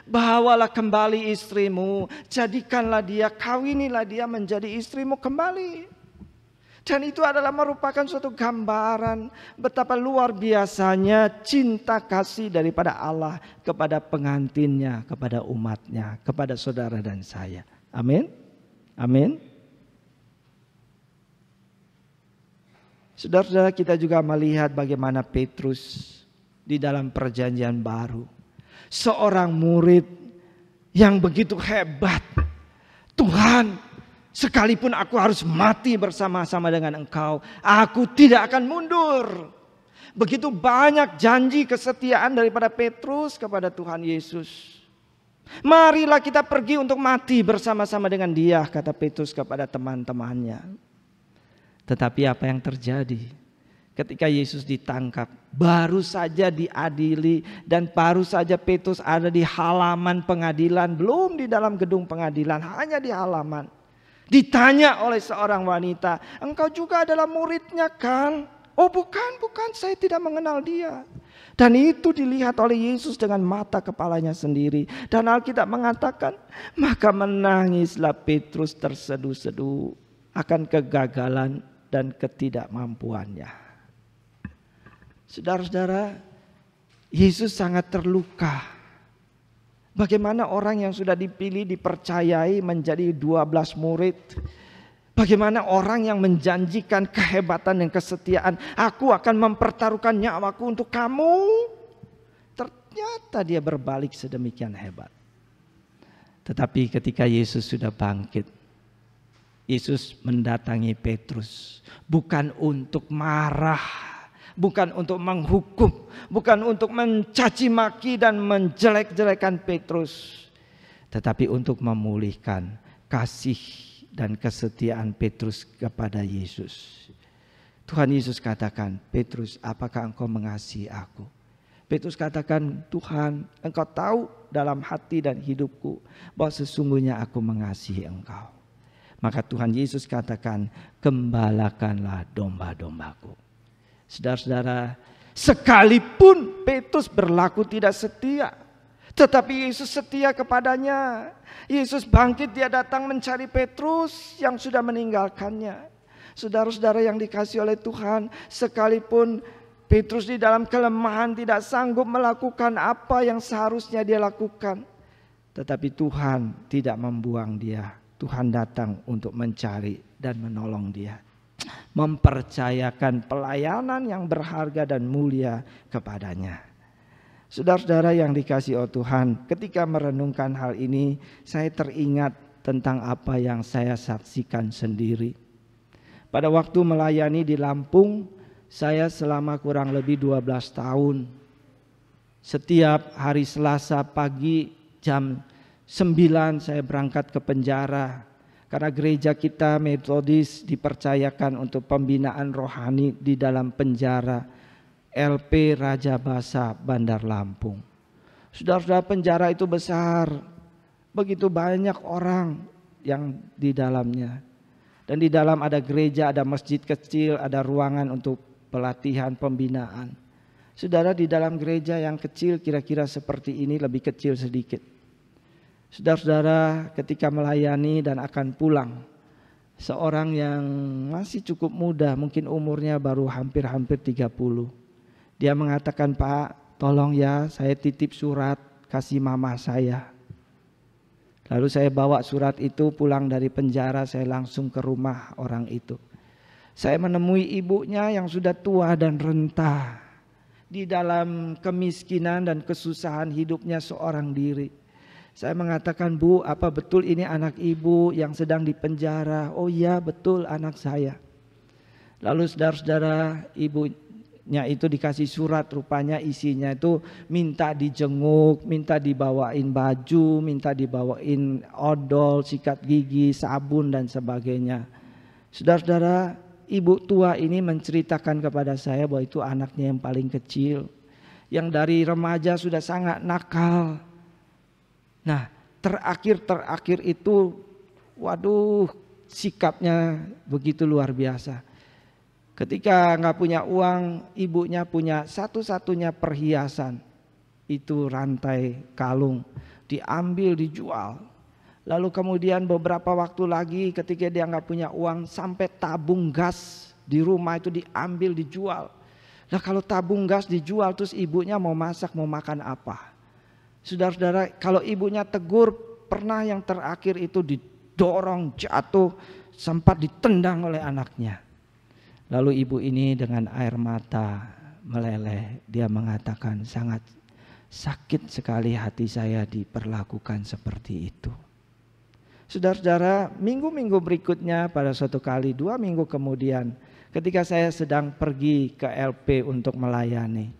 bawalah kembali istrimu, jadikanlah dia, kawinilah dia menjadi istrimu kembali. Dan itu adalah merupakan suatu gambaran betapa luar biasanya cinta kasih daripada Allah kepada pengantinnya, kepada umatnya, kepada saudara dan saya. Amin. Amin. Saudara-saudara, kita juga melihat bagaimana Petrus di dalam perjanjian baru. Seorang murid yang begitu hebat. Tuhan, sekalipun aku harus mati bersama-sama dengan engkau, aku tidak akan mundur. Begitu banyak janji kesetiaan daripada Petrus kepada Tuhan Yesus. Marilah kita pergi untuk mati bersama-sama dengan dia, kata Petrus kepada teman-temannya. Tetapi apa yang terjadi? Ketika Yesus ditangkap, baru saja diadili dan baru saja Petrus ada di halaman pengadilan, belum di dalam gedung pengadilan, hanya di halaman. Ditanya oleh seorang wanita, engkau juga adalah muridnya kan? Oh bukan, saya tidak mengenal dia. Dan itu dilihat oleh Yesus dengan mata kepalanya sendiri. Dan Alkitab mengatakan, maka menangislah Petrus terseduh-seduh akan kegagalan dan ketidakmampuannya. Saudara-saudara, Yesus sangat terluka. Bagaimana orang yang sudah dipilih, dipercayai menjadi 12 murid. Bagaimana orang yang menjanjikan kehebatan dan kesetiaan. Aku akan mempertaruhkan nyawaku untuk kamu. Ternyata dia berbalik sedemikian hebat. Tetapi ketika Yesus sudah bangkit, Yesus mendatangi Petrus. Bukan untuk marah, bukan untuk menghukum, bukan untuk mencaci maki dan menjelek-jelekan Petrus, tetapi untuk memulihkan kasih dan kesetiaan Petrus kepada Yesus. Tuhan Yesus katakan, Petrus, apakah engkau mengasihi aku? Petrus katakan, Tuhan, engkau tahu dalam hati dan hidupku bahwa sesungguhnya aku mengasihi engkau. Maka Tuhan Yesus katakan, gembalakanlah domba-dombaku. Saudara-saudara, sekalipun Petrus berlaku tidak setia, tetapi Yesus setia kepadanya. Yesus bangkit, dia datang mencari Petrus yang sudah meninggalkannya. Saudara-saudara yang dikasihi oleh Tuhan, sekalipun Petrus di dalam kelemahan tidak sanggup melakukan apa yang seharusnya dia lakukan, tetapi Tuhan tidak membuang dia. Tuhan datang untuk mencari dan menolong dia, mempercayakan pelayanan yang berharga dan mulia kepadanya. Saudara-saudara yang dikasihi oleh Tuhan, ketika merenungkan hal ini, saya teringat tentang apa yang saya saksikan sendiri. Pada waktu melayani di Lampung, saya selama kurang lebih 12 tahun. Setiap hari Selasa pagi jam 9 saya berangkat ke penjara. Karena gereja kita Metodis dipercayakan untuk pembinaan rohani di dalam penjara LP Raja Basa Bandar Lampung. Saudara-saudara, penjara itu besar. Begitu banyak orang yang di dalamnya. Dan di dalam ada gereja, ada masjid kecil, ada ruangan untuk pelatihan pembinaan. Saudara, di dalam gereja yang kecil kira-kira seperti ini, lebih kecil sedikit. Saudara-saudara, ketika melayani dan akan pulang, seorang yang masih cukup muda, mungkin umurnya baru hampir 30. Dia mengatakan, Pak, tolong ya, saya titip surat kasih mama saya. Lalu saya bawa surat itu pulang dari penjara, saya langsung ke rumah orang itu. Saya menemui ibunya yang sudah tua dan renta. Di dalam kemiskinan dan kesusahan hidupnya seorang diri. Saya mengatakan, Bu, apa betul ini anak ibu yang sedang dipenjara? Oh iya, betul, anak saya. Lalu saudara-saudara, ibunya itu dikasih surat, rupanya isinya itu minta dijenguk, minta dibawain baju, minta dibawain odol, sikat gigi, sabun dan sebagainya. Saudara-saudara, ibu tua ini menceritakan kepada saya bahwa itu anaknya yang paling kecil, yang dari remaja sudah sangat nakal. Nah, terakhir itu, waduh, sikapnya begitu luar biasa. Ketika nggak punya uang, ibunya punya satu-satunya perhiasan, itu rantai kalung, diambil, dijual. Lalu kemudian beberapa waktu lagi ketika dia nggak punya uang, sampai tabung gas di rumah itu diambil, dijual. Nah, kalau tabung gas dijual, terus ibunya mau masak, mau makan apa? Saudara-saudara, kalau ibunya tegur, pernah yang terakhir itu didorong jatuh, sempat ditendang oleh anaknya. Lalu ibu ini dengan air mata meleleh, dia mengatakan, sangat sakit sekali hati saya diperlakukan seperti itu. Saudara-saudara, minggu-minggu berikutnya pada suatu kali, 2 minggu kemudian, ketika saya sedang pergi ke LP untuk melayani,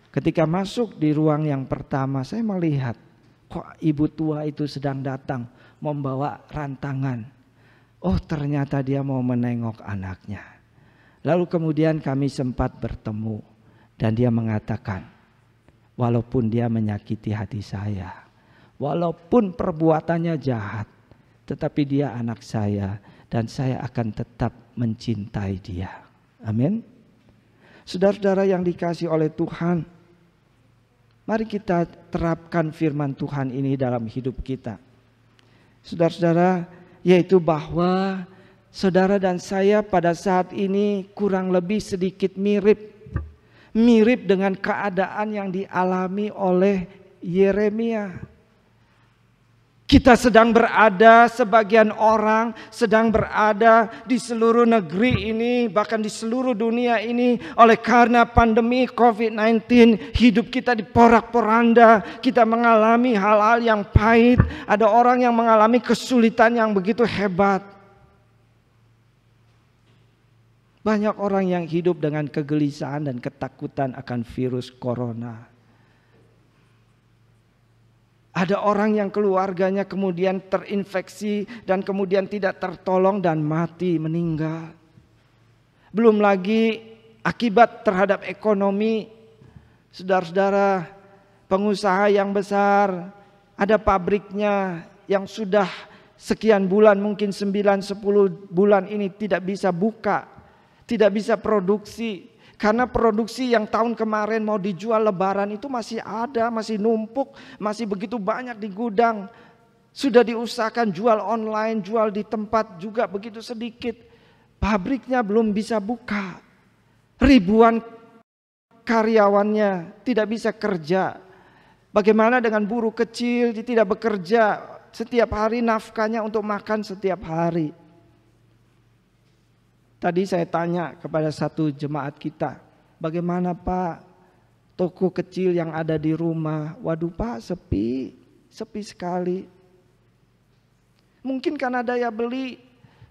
ketika masuk di ruang yang pertama, saya melihat kok ibu tua itu sedang datang membawa rantangan. Oh, ternyata dia mau menengok anaknya. Lalu kemudian kami sempat bertemu dan dia mengatakan, walaupun dia menyakiti hati saya, walaupun perbuatannya jahat, tetapi dia anak saya dan saya akan tetap mencintai dia. Amin. Saudara-saudara yang dikasihi oleh Tuhan, mari kita terapkan firman Tuhan ini dalam hidup kita. Saudara-saudara, yaitu bahwa saudara dan saya pada saat ini kurang lebih sedikit mirip dengan keadaan yang dialami oleh Yeremia. Kita sedang berada, sebagian orang sedang berada di seluruh negeri ini, bahkan di seluruh dunia ini, oleh karena pandemi COVID-19, hidup kita diporak-poranda, kita mengalami hal-hal yang pahit, ada orang yang mengalami kesulitan yang begitu hebat. Banyak orang yang hidup dengan kegelisahan dan ketakutan akan virus corona. Ada orang yang keluarganya kemudian terinfeksi dan kemudian tidak tertolong dan mati, meninggal. Belum lagi akibat terhadap ekonomi. Saudara-saudara, pengusaha yang besar, ada pabriknya yang sudah sekian bulan, mungkin 9-10 bulan ini tidak bisa buka, tidak bisa produksi. Karena produksi yang tahun kemarin mau dijual lebaran itu masih ada, masih numpuk, masih begitu banyak di gudang. Sudah diusahakan jual online, jual di tempat juga begitu sedikit. Pabriknya belum bisa buka. Ribuan karyawannya tidak bisa kerja. Bagaimana dengan buruh kecil, dia tidak bekerja setiap hari, nafkahnya untuk makan setiap hari. Tadi saya tanya kepada satu jemaat kita, bagaimana Pak, toko kecil yang ada di rumah? Waduh Pak, sepi sekali. Mungkin karena daya beli,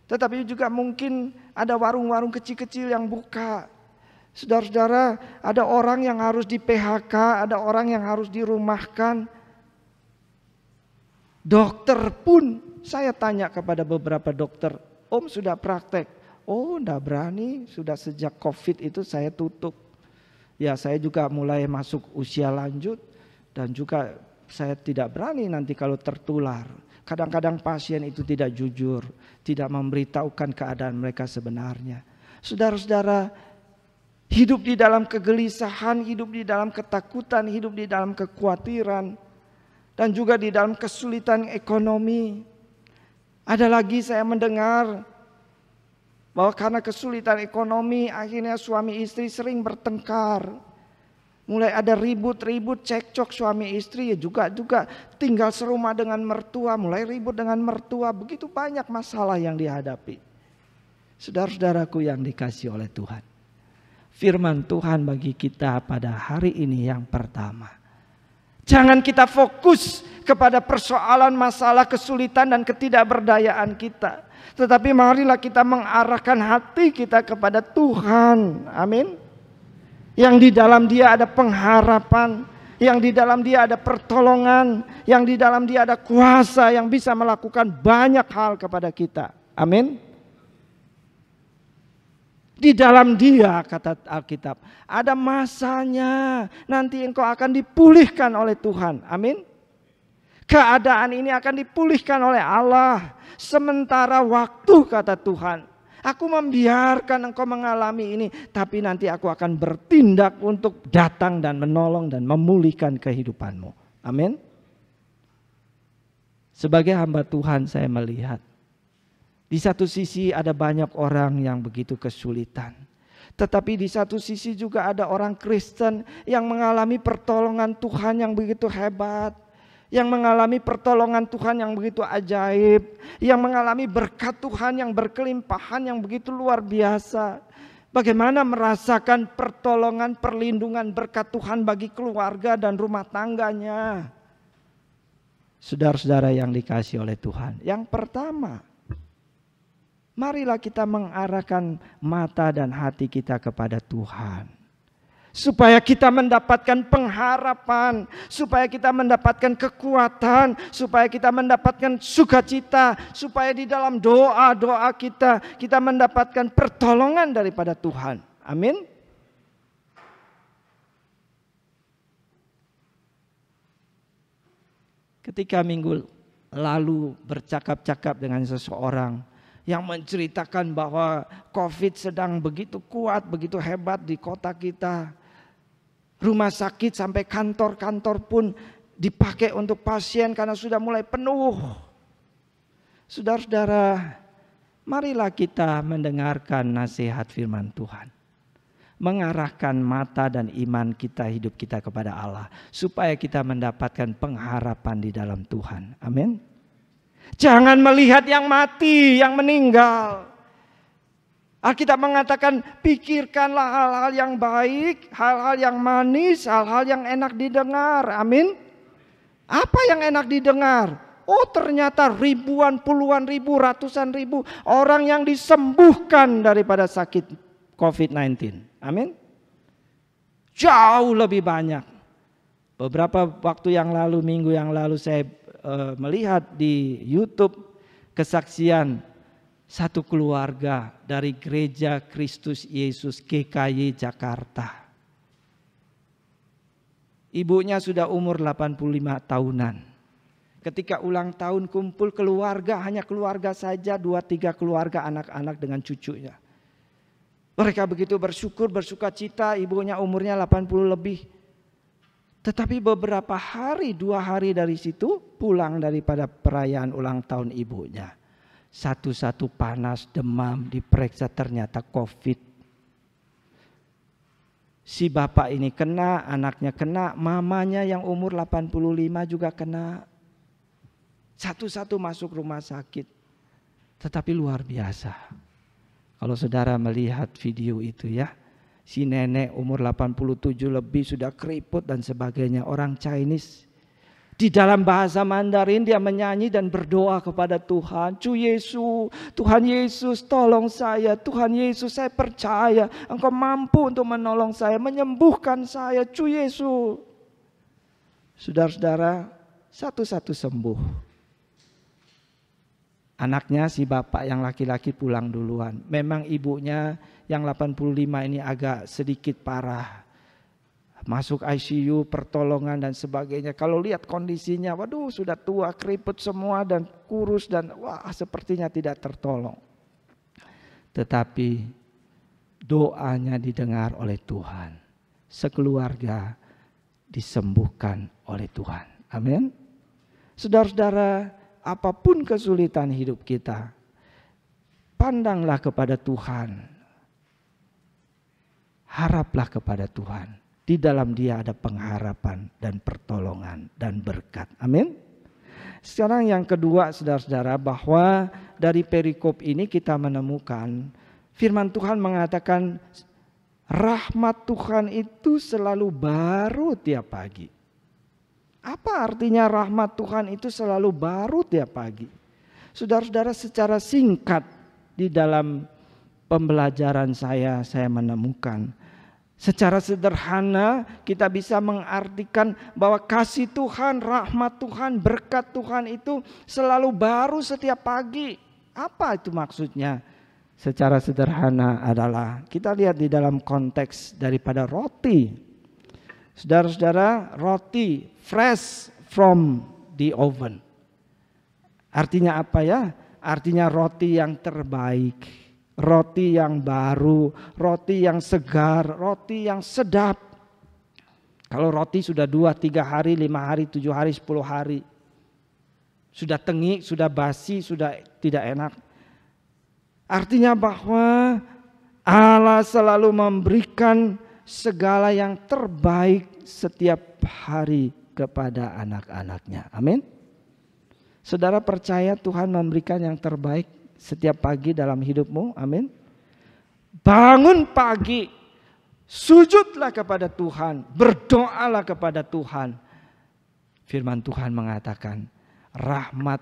tetapi juga mungkin ada warung-warung kecil-kecil yang buka. Saudara-saudara, ada orang yang harus di PHK, ada orang yang harus dirumahkan. Dokter pun, saya tanya kepada beberapa dokter, Om sudah praktek? Oh, enggak berani, sudah sejak COVID itu saya tutup. Ya, saya juga mulai masuk usia lanjut dan juga saya tidak berani nanti kalau tertular. Kadang-kadang pasien itu tidak jujur, tidak memberitahukan keadaan mereka sebenarnya. Saudara-saudara, hidup di dalam kegelisahan, hidup di dalam ketakutan, hidup di dalam kekhawatiran, dan juga di dalam kesulitan ekonomi. Ada lagi saya mendengar bahwa karena kesulitan ekonomi akhirnya suami istri sering bertengkar. Mulai ada ribut-ribut, cekcok suami istri, ya juga tinggal serumah dengan mertua, mulai ribut dengan mertua, begitu banyak masalah yang dihadapi. Saudara-saudaraku yang dikasihi oleh Tuhan, firman Tuhan bagi kita pada hari ini yang pertama, jangan kita fokus kepada persoalan, masalah, kesulitan dan ketidakberdayaan kita. Tetapi marilah kita mengarahkan hati kita kepada Tuhan. Amin. Yang di dalam Dia ada pengharapan, yang di dalam Dia ada pertolongan, yang di dalam Dia ada kuasa yang bisa melakukan banyak hal kepada kita. Amin. Di dalam Dia, kata Alkitab, ada masanya. Nanti engkau akan dipulihkan oleh Tuhan. Amin. Keadaan ini akan dipulihkan oleh Allah. Sementara waktu, kata Tuhan, aku membiarkan engkau mengalami ini, tapi nanti aku akan bertindak untuk datang dan menolong dan memulihkan kehidupanmu. Amin. Sebagai hamba Tuhan saya melihat, di satu sisi ada banyak orang yang begitu kesulitan. Tetapi di satu sisi juga ada orang Kristen yang mengalami pertolongan Tuhan yang begitu hebat. Yang mengalami pertolongan Tuhan yang begitu ajaib. Yang mengalami berkat Tuhan yang berkelimpahan yang begitu luar biasa. Bagaimana merasakan pertolongan, perlindungan, berkat Tuhan bagi keluarga dan rumah tangganya. Saudara-saudara yang dikasihi oleh Tuhan. Yang pertama, marilah kita mengarahkan mata dan hati kita kepada Tuhan. Supaya kita mendapatkan pengharapan, supaya kita mendapatkan kekuatan, supaya kita mendapatkan sukacita, supaya di dalam doa-doa kita mendapatkan pertolongan daripada Tuhan. Amin. Ketika minggu lalu bercakap-cakap dengan seseorang yang menceritakan bahwa COVID sedang begitu kuat, begitu hebat di kota kita. Rumah sakit sampai kantor-kantor pun dipakai untuk pasien karena sudah mulai penuh. Saudara-saudara, marilah kita mendengarkan nasihat firman Tuhan. Mengarahkan mata dan iman kita, hidup kita kepada Allah. Supaya kita mendapatkan pengharapan di dalam Tuhan. Amin. Jangan melihat yang mati, yang meninggal. Alkitab mengatakan pikirkanlah hal-hal yang baik, hal-hal yang manis, hal-hal yang enak didengar. Amin. Apa yang enak didengar? Oh, ternyata ribuan, puluhan ribu, ratusan ribu orang yang disembuhkan daripada sakit COVID-19. Amin. Jauh lebih banyak. Beberapa waktu yang lalu, minggu yang lalu saya melihat di YouTube kesaksian satu keluarga dari Gereja Kristus Yesus GKY Jakarta. Ibunya sudah umur 85 tahunan. Ketika ulang tahun kumpul keluarga, hanya keluarga saja, 2-3 keluarga, anak-anak dengan cucunya. Mereka begitu bersyukur, bersuka cita, ibunya umurnya 80 lebih. Tetapi beberapa hari, 2 hari dari situ pulang daripada perayaan ulang tahun ibunya. Satu-satu panas, demam, diperiksa ternyata COVID. Si bapak ini kena, anaknya kena, mamanya yang umur 85 juga kena. Satu-satu masuk rumah sakit. Tetapi luar biasa. Kalau saudara melihat video itu ya. Si nenek umur 87 lebih sudah keriput dan sebagainya. Orang Chinese. Di dalam bahasa Mandarin dia menyanyi dan berdoa kepada Tuhan. Tuhan Yesus tolong saya. Tuhan Yesus saya percaya Engkau mampu untuk menolong saya. Menyembuhkan saya. Yesus. Saudara-saudara, satu-satu sembuh. Anaknya si bapak yang laki-laki pulang duluan. Memang ibunya yang 85 ini agak sedikit parah. Masuk ICU, pertolongan dan sebagainya. Kalau lihat kondisinya, waduh sudah tua, keriput semua dan kurus dan wah sepertinya tidak tertolong. Tetapi doanya didengar oleh Tuhan. Sekeluarga disembuhkan oleh Tuhan. Amin. Saudara-saudara, apapun kesulitan hidup kita, pandanglah kepada Tuhan. Haraplah kepada Tuhan. Di dalam Dia ada pengharapan dan pertolongan dan berkat. Amin. Sekarang yang kedua saudara-saudara, bahwa dari perikop ini kita menemukan firman Tuhan mengatakan rahmat Tuhan itu selalu baru tiap pagi. Apa artinya rahmat Tuhan itu selalu baru tiap pagi? Saudara-saudara, secara singkat di dalam pembelajaran saya menemukan secara sederhana kita bisa mengartikan bahwa kasih Tuhan, rahmat Tuhan, berkat Tuhan itu selalu baru setiap pagi. Apa itu maksudnya? Secara sederhana adalah kita lihat di dalam konteks daripada roti. Saudara-saudara, roti fresh from the oven. Artinya apa ya? Artinya roti yang terbaik. Roti yang baru, roti yang segar, roti yang sedap. Kalau roti sudah 2, 3 hari, 5 hari, 7 hari, 10 hari, sudah tengik, sudah basi, sudah tidak enak. Artinya bahwa Allah selalu memberikan segala yang terbaik setiap hari kepada anak-anaknya. Amin. Saudara percaya Tuhan memberikan yang terbaik setiap pagi dalam hidupmu? Amin. Bangun pagi, sujudlah kepada Tuhan, berdoalah kepada Tuhan. Firman Tuhan mengatakan rahmat,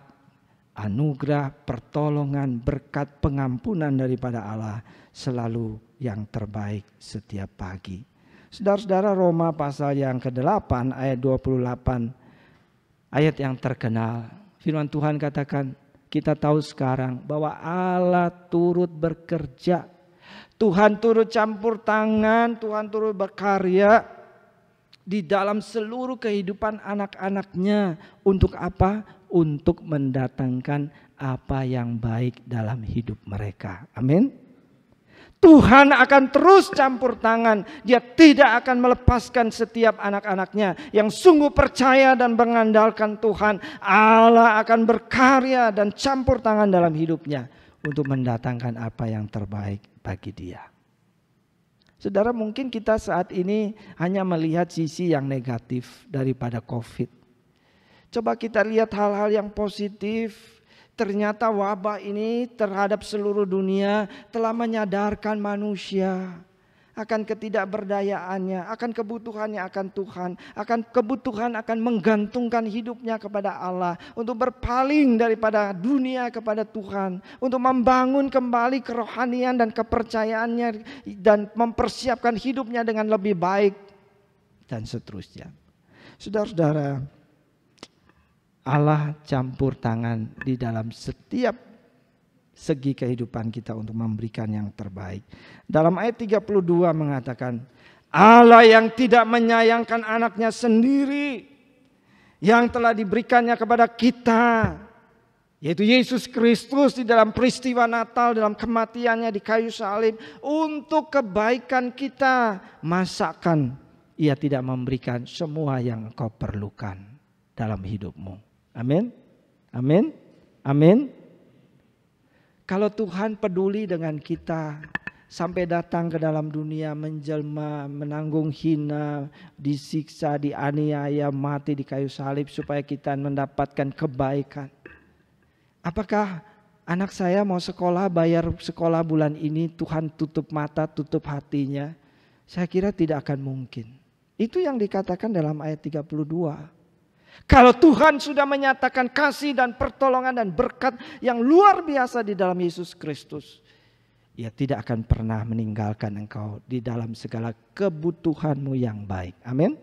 anugerah, pertolongan, berkat, pengampunan daripada Allah selalu yang terbaik setiap pagi. Saudara-saudara, Roma pasal yang ke-8 ayat 28, ayat yang terkenal. Firman Tuhan katakan, kita tahu sekarang bahwa Allah turut bekerja. Tuhan turut campur tangan, Tuhan turut berkarya di dalam seluruh kehidupan anak-anaknya. Untuk apa? Untuk mendatangkan apa yang baik dalam hidup mereka. Amin. Tuhan akan terus campur tangan. Dia tidak akan melepaskan setiap anak-anaknya yang sungguh percaya dan mengandalkan Tuhan. Allah akan berkarya dan campur tangan dalam hidupnya untuk mendatangkan apa yang terbaik bagi dia. Saudara, mungkin kita saat ini hanya melihat sisi yang negatif daripada COVID. Coba kita lihat hal-hal yang positif. Ternyata wabah ini terhadap seluruh dunia telah menyadarkan manusia akan ketidakberdayaannya, akan kebutuhannya akan Tuhan, akan kebutuhan akan menggantungkan hidupnya kepada Allah, untuk berpaling daripada dunia kepada Tuhan, untuk membangun kembali kerohanian dan kepercayaannya dan mempersiapkan hidupnya dengan lebih baik dan seterusnya. Saudara-saudara, Allah campur tangan di dalam setiap segi kehidupan kita untuk memberikan yang terbaik. Dalam ayat 32 mengatakan, Allah yang tidak menyayangkan anaknya sendiri yang telah diberikannya kepada kita, yaitu Yesus Kristus di dalam peristiwa Natal, dalam kematiannya di kayu salib, untuk kebaikan kita, masakan Ia tidak memberikan semua yang engkau perlukan dalam hidupmu. Amin. Amin. Amin. Kalau Tuhan peduli dengan kita sampai datang ke dalam dunia, menjelma, menanggung hina, disiksa, dianiaya, mati di kayu salib supaya kita mendapatkan kebaikan. Apakah anak saya mau sekolah, bayar sekolah bulan ini, Tuhan tutup mata, tutup hatinya? Saya kira tidak akan mungkin. Itu yang dikatakan dalam ayat 32. Kalau Tuhan sudah menyatakan kasih dan pertolongan dan berkat yang luar biasa di dalam Yesus Kristus, Ia tidak akan pernah meninggalkan engkau di dalam segala kebutuhanmu yang baik. Amin.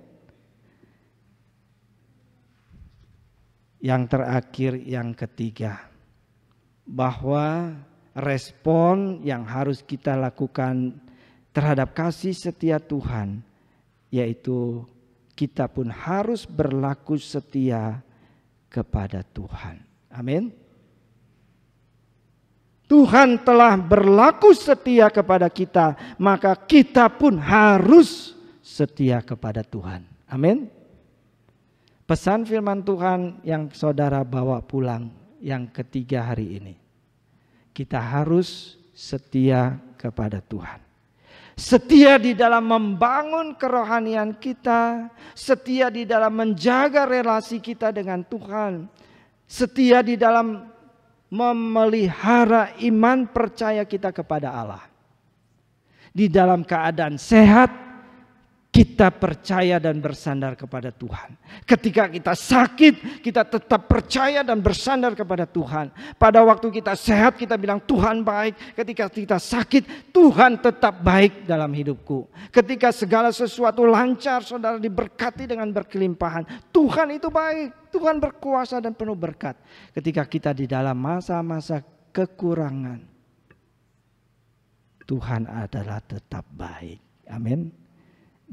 Yang terakhir, yang ketiga, bahwa respon yang harus kita lakukan terhadap kasih setia Tuhan, yaitu kita pun harus berlaku setia kepada Tuhan. Amin. Tuhan telah berlaku setia kepada kita, maka kita pun harus setia kepada Tuhan. Amin. Pesan firman Tuhan yang saudara bawa pulang yang ketiga hari ini, kita harus setia kepada Tuhan. Setia di dalam membangun kerohanian kita, setia di dalam menjaga relasi kita dengan Tuhan, setia di dalam memelihara iman percaya kita kepada Allah. Di dalam keadaan sehat, Kita percaya dan bersandar kepada Tuhan. Ketika kita sakit, kita tetap percaya dan bersandar kepada Tuhan. Pada waktu kita sehat, kita bilang Tuhan baik. Ketika kita sakit, Tuhan tetap baik dalam hidupku. Ketika segala sesuatu lancar, saudara diberkati dengan berkelimpahan. Tuhan itu baik. Tuhan berkuasa dan penuh berkat. Ketika kita di dalam masa-masa kekurangan, Tuhan adalah tetap baik. Amin.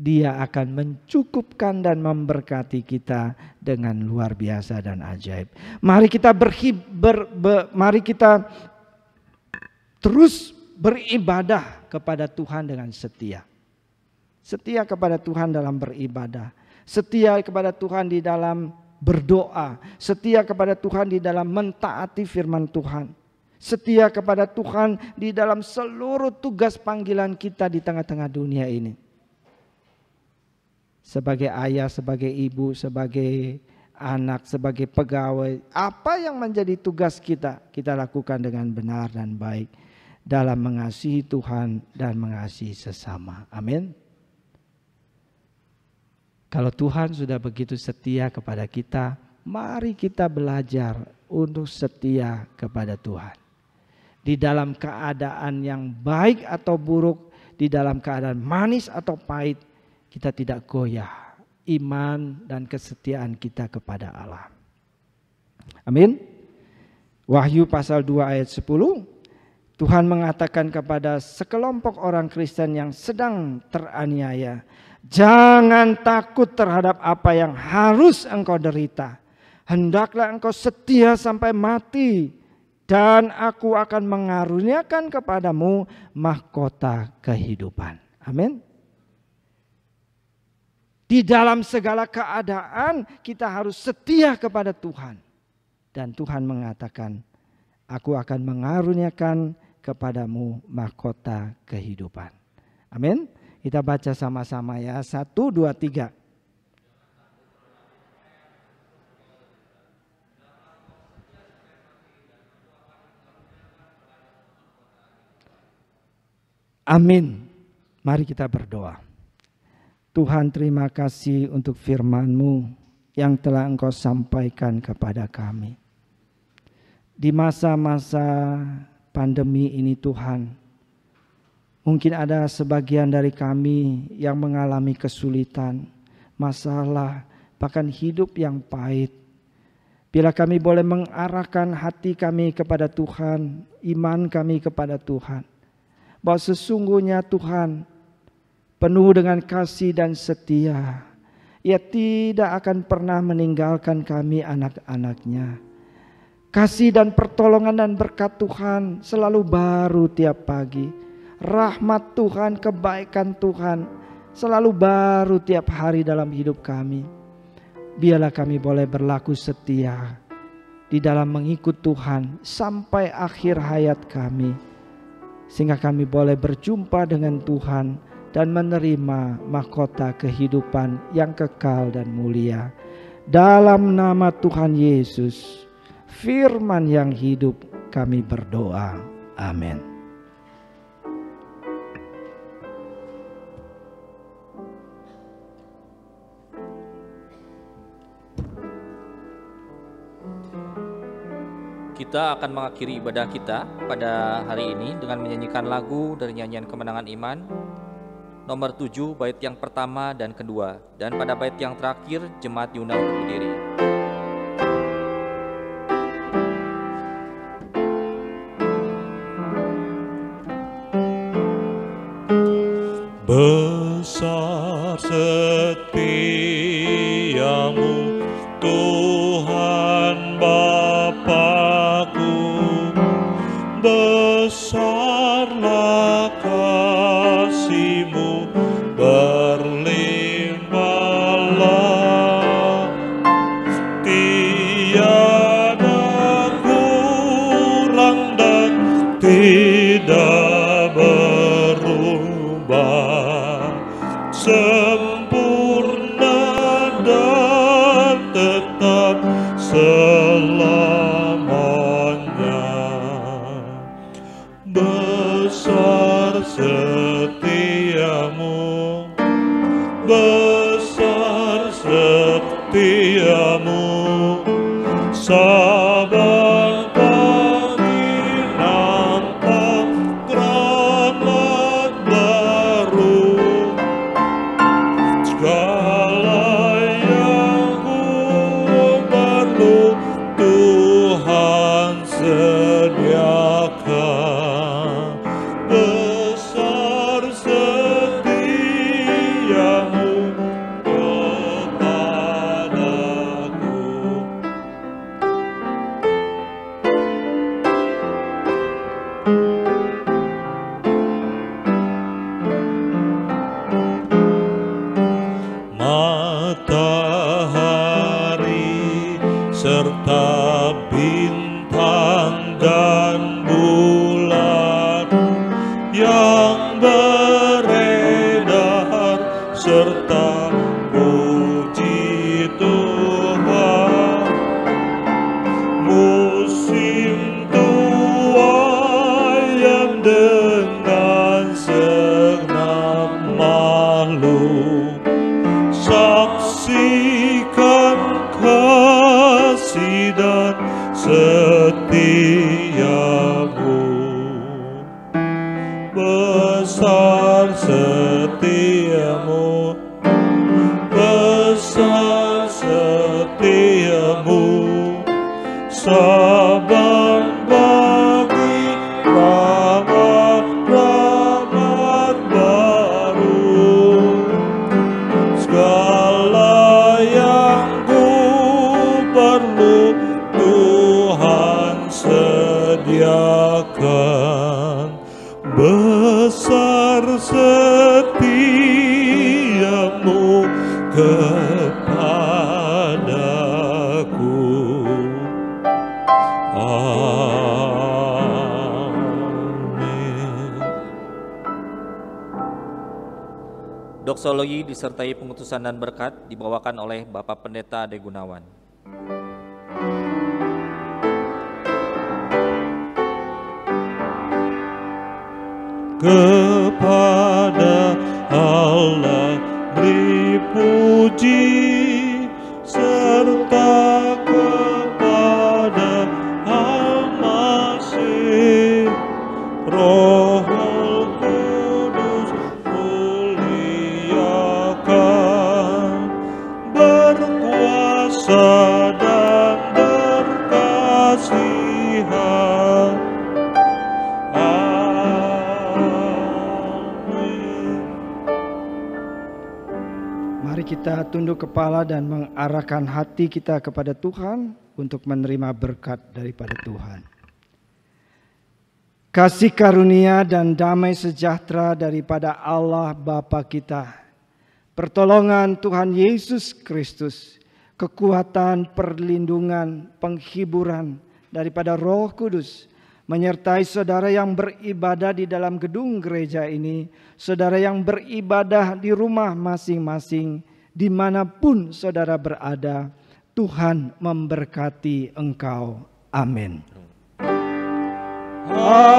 Dia akan mencukupkan dan memberkati kita dengan luar biasa dan ajaib. Mari kita terus beribadah kepada Tuhan dengan setia. Setia kepada Tuhan dalam beribadah. Setia kepada Tuhan di dalam berdoa. Setia kepada Tuhan di dalam mentaati firman Tuhan. Setia kepada Tuhan di dalam seluruh tugas panggilan kita di tengah-tengah dunia ini. Sebagai ayah, sebagai ibu, sebagai anak, sebagai pegawai, apa yang menjadi tugas kita, kita lakukan dengan benar dan baik dalam mengasihi Tuhan dan mengasihi sesama. Amin. Kalau Tuhan sudah begitu setia kepada kita, mari kita belajar untuk setia kepada Tuhan. Di dalam keadaan yang baik atau buruk, di dalam keadaan manis atau pahit, kita tidak goyah iman dan kesetiaan kita kepada Allah. Amin. Wahyu pasal 2 ayat 10. Tuhan mengatakan kepada sekelompok orang Kristen yang sedang teraniaya, jangan takut terhadap apa yang harus engkau derita. Hendaklah engkau setia sampai mati, dan aku akan mengaruniakan kepadamu mahkota kehidupan. Amin. Di dalam segala keadaan kita harus setia kepada Tuhan. Dan Tuhan mengatakan, aku akan mengaruniakan kepadamu mahkota kehidupan. Amin. Kita baca sama-sama ya. 1, 2, 3. Amin. Mari kita berdoa. Tuhan, terima kasih untuk firman-Mu yang telah Engkau sampaikan kepada kami. Di masa-masa pandemi ini Tuhan, mungkin ada sebagian dari kami yang mengalami kesulitan, masalah, bahkan hidup yang pahit. Bila kami boleh mengarahkan hati kami kepada Tuhan, iman kami kepada Tuhan, bahwa sesungguhnya Tuhan penuh dengan kasih dan setia. Ia tidak akan pernah meninggalkan kami anak-anaknya. Kasih dan pertolongan dan berkat Tuhan selalu baru tiap pagi. Rahmat Tuhan, kebaikan Tuhan selalu baru tiap hari dalam hidup kami. Biarlah kami boleh berlaku setia di dalam mengikut Tuhan sampai akhir hayat kami. Sehingga kami boleh berjumpa dengan Tuhan dan menerima mahkota kehidupan yang kekal dan mulia. Dalam nama Tuhan Yesus, firman yang hidup, kami berdoa. Amin. Kita akan mengakhiri ibadah kita pada hari ini dengan menyanyikan lagu dari nyanyian Kemenangan Iman nomor 7 bait yang pertama dan kedua, dan pada bait yang terakhir jemaat diundang untuk berdiri. Besar setiamu Tuhan Bapa-Ku, besarlah kasih-Mu berlimpahlah, saban pagi nampak rahmat baru, segala yang ku perlu Tuhan sediakan. Besar setiamu kepadaku. Matahari serta bintang dan bulan yang beredar serta puji Tuhan. Musim tua yang dengan segenap makhluk saksikan kasih dan setiamu. Besar setiamu, besar setiamu, saban pagi rahmat baru, segala yang ku perlu Tuhan sediakan. Besar setiamu kepadaku. Amin. Doksologi disertai pengutusan dan berkat dibawakan oleh Bapak Pendeta Ade Gunawan. Kepada Allah beri puji, serta kepada Al-Masih, Roh Kudus muliakan, berkuasa dan berkasihan. Mari kita tunduk kepala dan mengarahkan hati kita kepada Tuhan untuk menerima berkat daripada Tuhan. Kasih karunia dan damai sejahtera daripada Allah Bapa kita, pertolongan Tuhan Yesus Kristus, kekuatan, perlindungan, penghiburan daripada Roh Kudus, menyertai saudara yang beribadah di dalam gedung gereja ini, saudara yang beribadah di rumah masing-masing, dimanapun saudara berada. Tuhan memberkati engkau. Amin. Amin.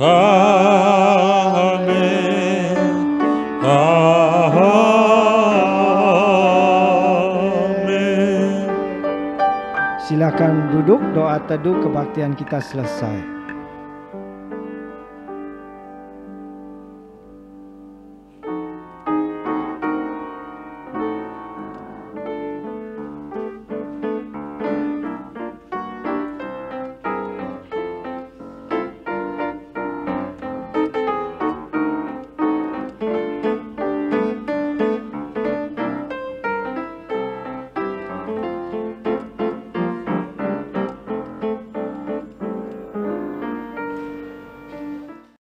Amin. Amin. Silakan duduk, doa teduh kebaktian kita selesai.